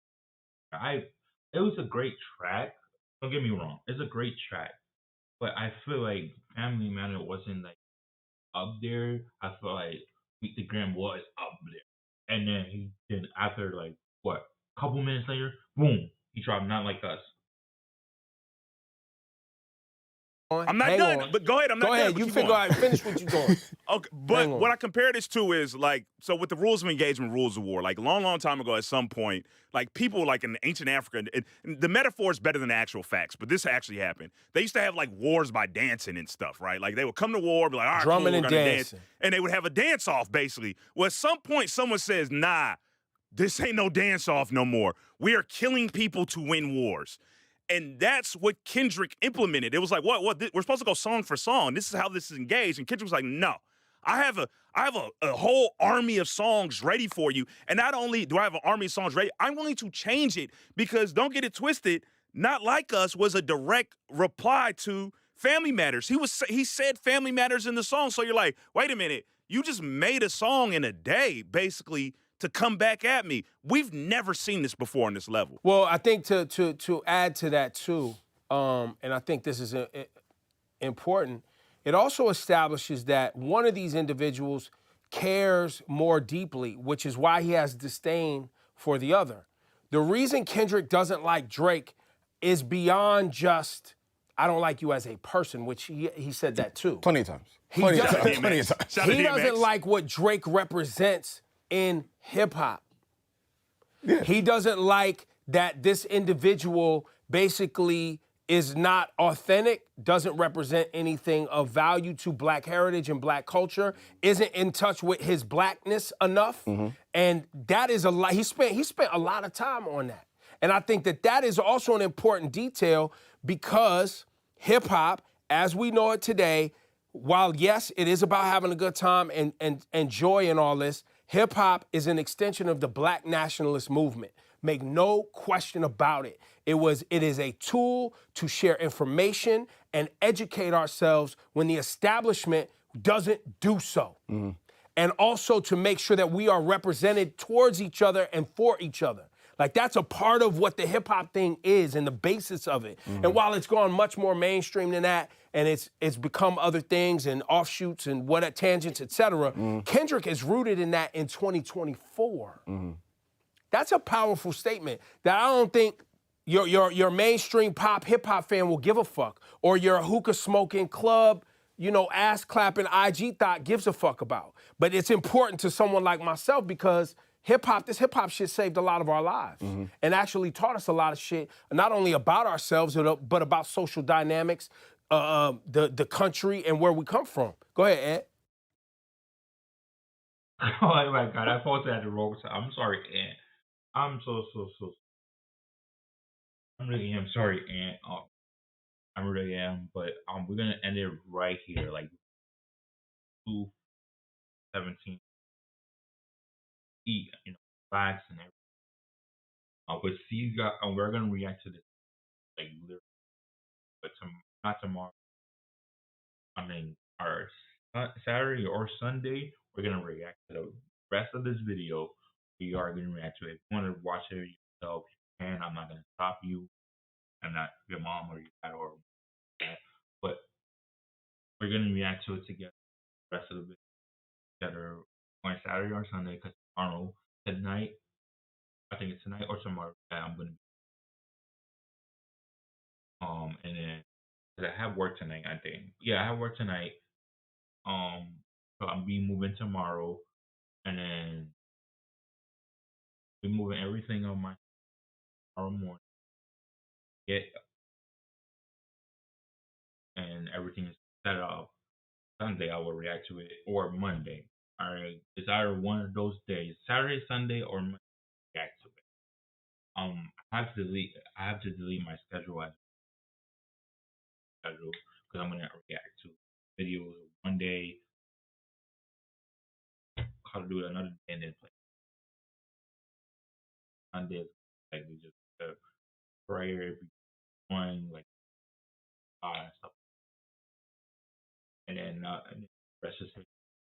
It was a great track. Don't get me wrong, it's a great track, but I feel like Family Matter wasn't like up there. I feel like Meet the Gram was up there, and then after like what, a couple minutes later, boom, he dropped Not Like Us. I'm not Hang done, on. but go ahead. I'm not Go done. ahead. But You keep figure going. out. Finish what you're doing. Okay, Hang but on. what I compare this to is like, so with the rules of engagement, rules of war, like a long time ago at some point, like people like in ancient Africa, and the metaphor is better than the actual facts, but this actually happened. They used to have like wars by dancing and stuff, right? Like they would come to war, be like, all right, Drumming cool, we're and gonna dancing. dance. And they would have a dance off basically. Well, at some point, someone says, nah, this ain't no dance off no more. We are killing people to win wars. And that's what Kendrick implemented. It was like, what? We're supposed to go song for song. This is how this is engaged. And Kendrick was like, no. I have a whole army of songs ready for you. And not only do I have an army of songs ready, I'm willing to change it because don't get it twisted. Not Like Us was a direct reply to Family Matters. He said Family Matters in the song. So you're like, wait a minute. You just made a song in a day, basically, to come back at me. We've never seen this before on this level. Well, I think to add to that too, and I think this is important. It also establishes that one of these individuals cares more deeply, which is why he has disdain for the other. The reason Kendrick doesn't like Drake is beyond just, I don't like you as a person, which he said that too. Plenty of times. He Plenty of doesn't, times. Plenty of times. he doesn't like what Drake represents in hip hop. Yeah. He doesn't like that this individual basically is not authentic, doesn't represent anything of value to Black heritage and Black culture, isn't in touch with his Blackness enough, and that is a lot. He spent a lot of time on that, and I think that is also an important detail because hip hop, as we know it today, while yes, it is about having a good time and joy and all this, hip hop is an extension of the Black nationalist movement. Make no question about it. It is a tool to share information and educate ourselves when the establishment doesn't do so. And also to make sure that we are represented towards each other and for each other. Like that's a part of what the hip hop thing is and the basis of it. And while it's gone much more mainstream than that, and it's become other things and offshoots and what tangents, etc. Kendrick is rooted in that in 2024. That's a powerful statement that I don't think your mainstream pop hip hop fan will give a fuck, or your hookah smoking club, ass clapping IG thought gives a fuck about. But it's important to someone like myself because this hip hop shit saved a lot of our lives and actually taught us a lot of shit, not only about ourselves, but about social dynamics, the country and where we come from. Go ahead, Ed. Oh my God, I posted at the wrong time. I'm sorry, Aunt. I'm so. I'm really am sorry, Aunt. I really am, but we're gonna end it right here, like 2:17. Eat, facts and everything. But see you guys, we're gonna react to this like literally, but not tomorrow. I mean, our Saturday or Sunday, we're gonna react to the rest of this video. We are gonna react to it. If you want to watch it yourself, you can. I'm not gonna stop you. I'm not your mom or your dad or that. But we're gonna react to it together. The rest of the video together on Saturday or Sunday. Because tomorrow, tonight, I think it's tonight or tomorrow. I'm gonna and then 'cause I have work tonight. I think I have work tonight. So I'm be moving tomorrow, and then be moving everything on my tomorrow morning. Get and everything is set up. Sunday I will react to it or Monday. Alright, it's either one of those days, Saturday, Sunday, or Monday. React to it. I have to delete my schedule as schedule because I'm gonna react to videos one day, how to do it another day, and then play Sundays like we just prayer, one like stuff, and then rest just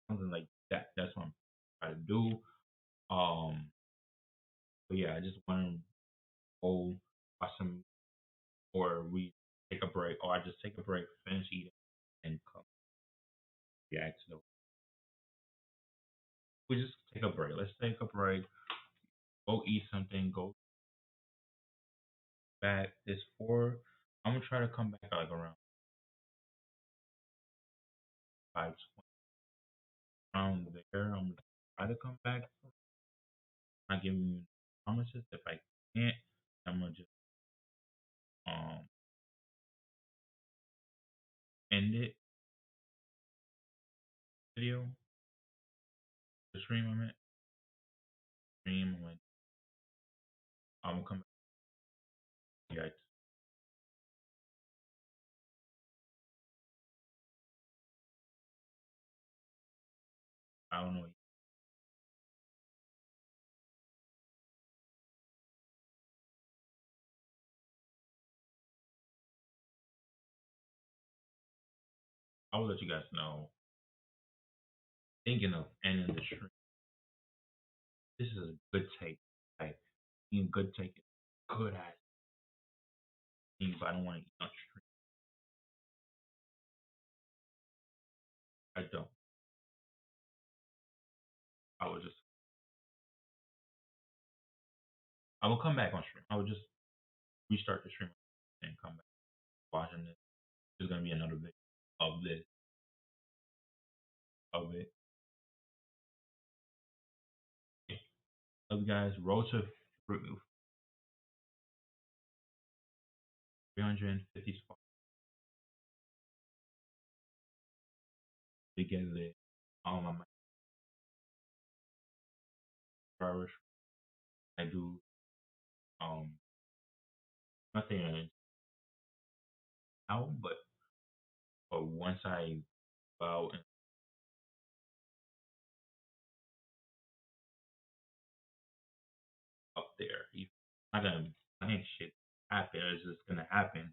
something like that. That's what I'm trying to do. But yeah, I just want to go watch some, or we take a break, or I just take a break, finish eating, and come react to the. We just take a break. Let's take a break. Go eat something. Go back. It's 4. I'm gonna try to come back like around by 20 around there. I'm gonna try to come back. Not giving you promises. If I can't, I'm gonna just um end it video. The stream I'm at. Stream when I'm gonna come back to you guys. I don't know. I will let you guys know. Thinking of ending the stream. This is a good take. Like being good take is good at thing, but I don't want to eat on stream. I don't. I will just I will come back on stream. I will just restart the stream and come back watching this. There's gonna be another video of this of it. Love you guys. Road to 350 spots. Together. I'm Irish. I do nothing out, but once I go out and up there, not gonna plan shit happen. It's just gonna happen,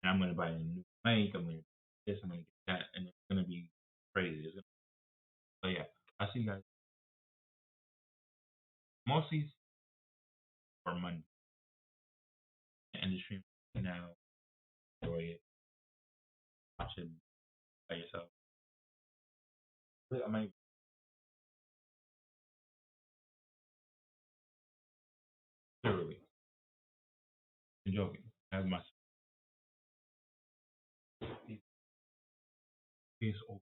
and I'm gonna buy a new mic. I'm gonna get this. I'm gonna get that, and it's gonna be crazy. So yeah, I see you guys mostly for Monday. And the stream now. Enjoy it. Watch it by yourself. I might literally. I'm joking. I have my face open.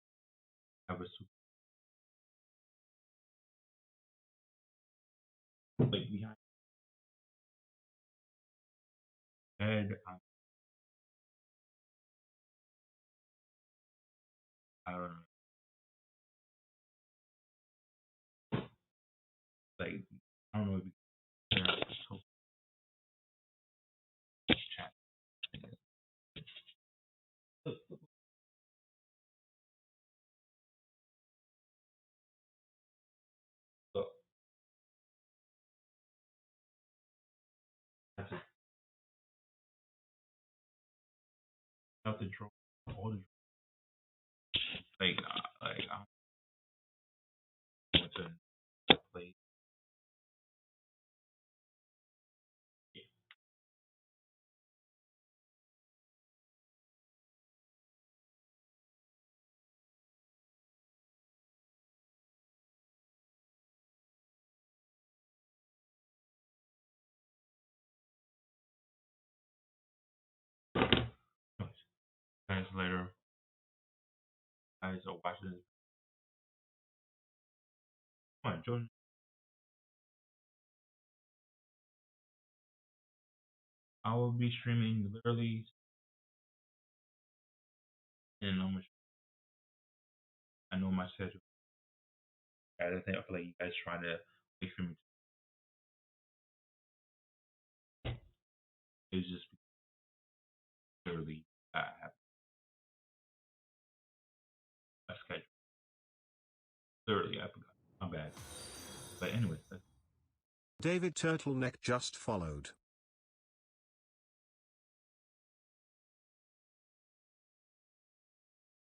Have a super like behind my head. I don't know. Like I don't know if you can so chat. So that's it. Not the draw. All the like I went to play. Guys later. Guys are watching this. Come on, Jordan. I will be streaming literally, and I know my schedule. I think I feel like you guys trying to wait for me. It's just literally I have a schedule. Literally, I forgot. My bad. But anyways, David Turtleneck just followed.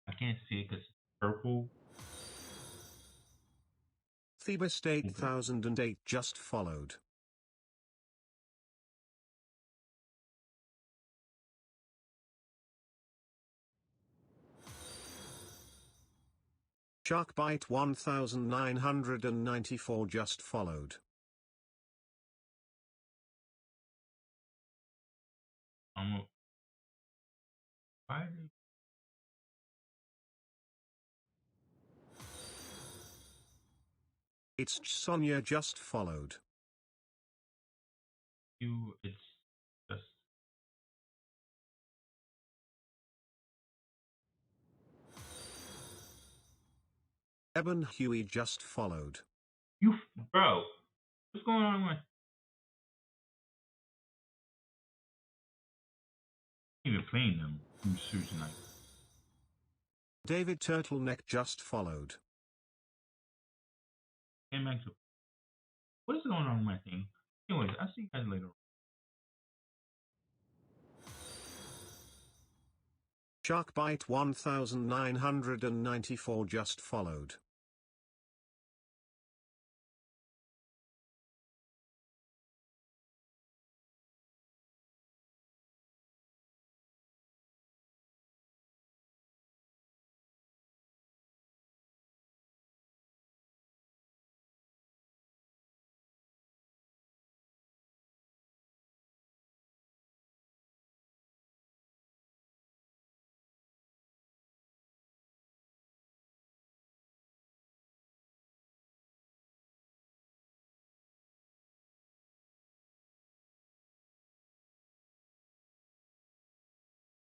I can't see it because it's purple. Thebest 8008 just followed. Sharkbite 1994 just followed. Why? It's Sonia just followed. It's just. Eben Huey just followed. Bro, what's going on with? Even playing them tonight. David Turtleneck just followed. Hey, Max, what is going on with my thing? Anyways, I'll see you guys later. Sharkbite 1994 just followed.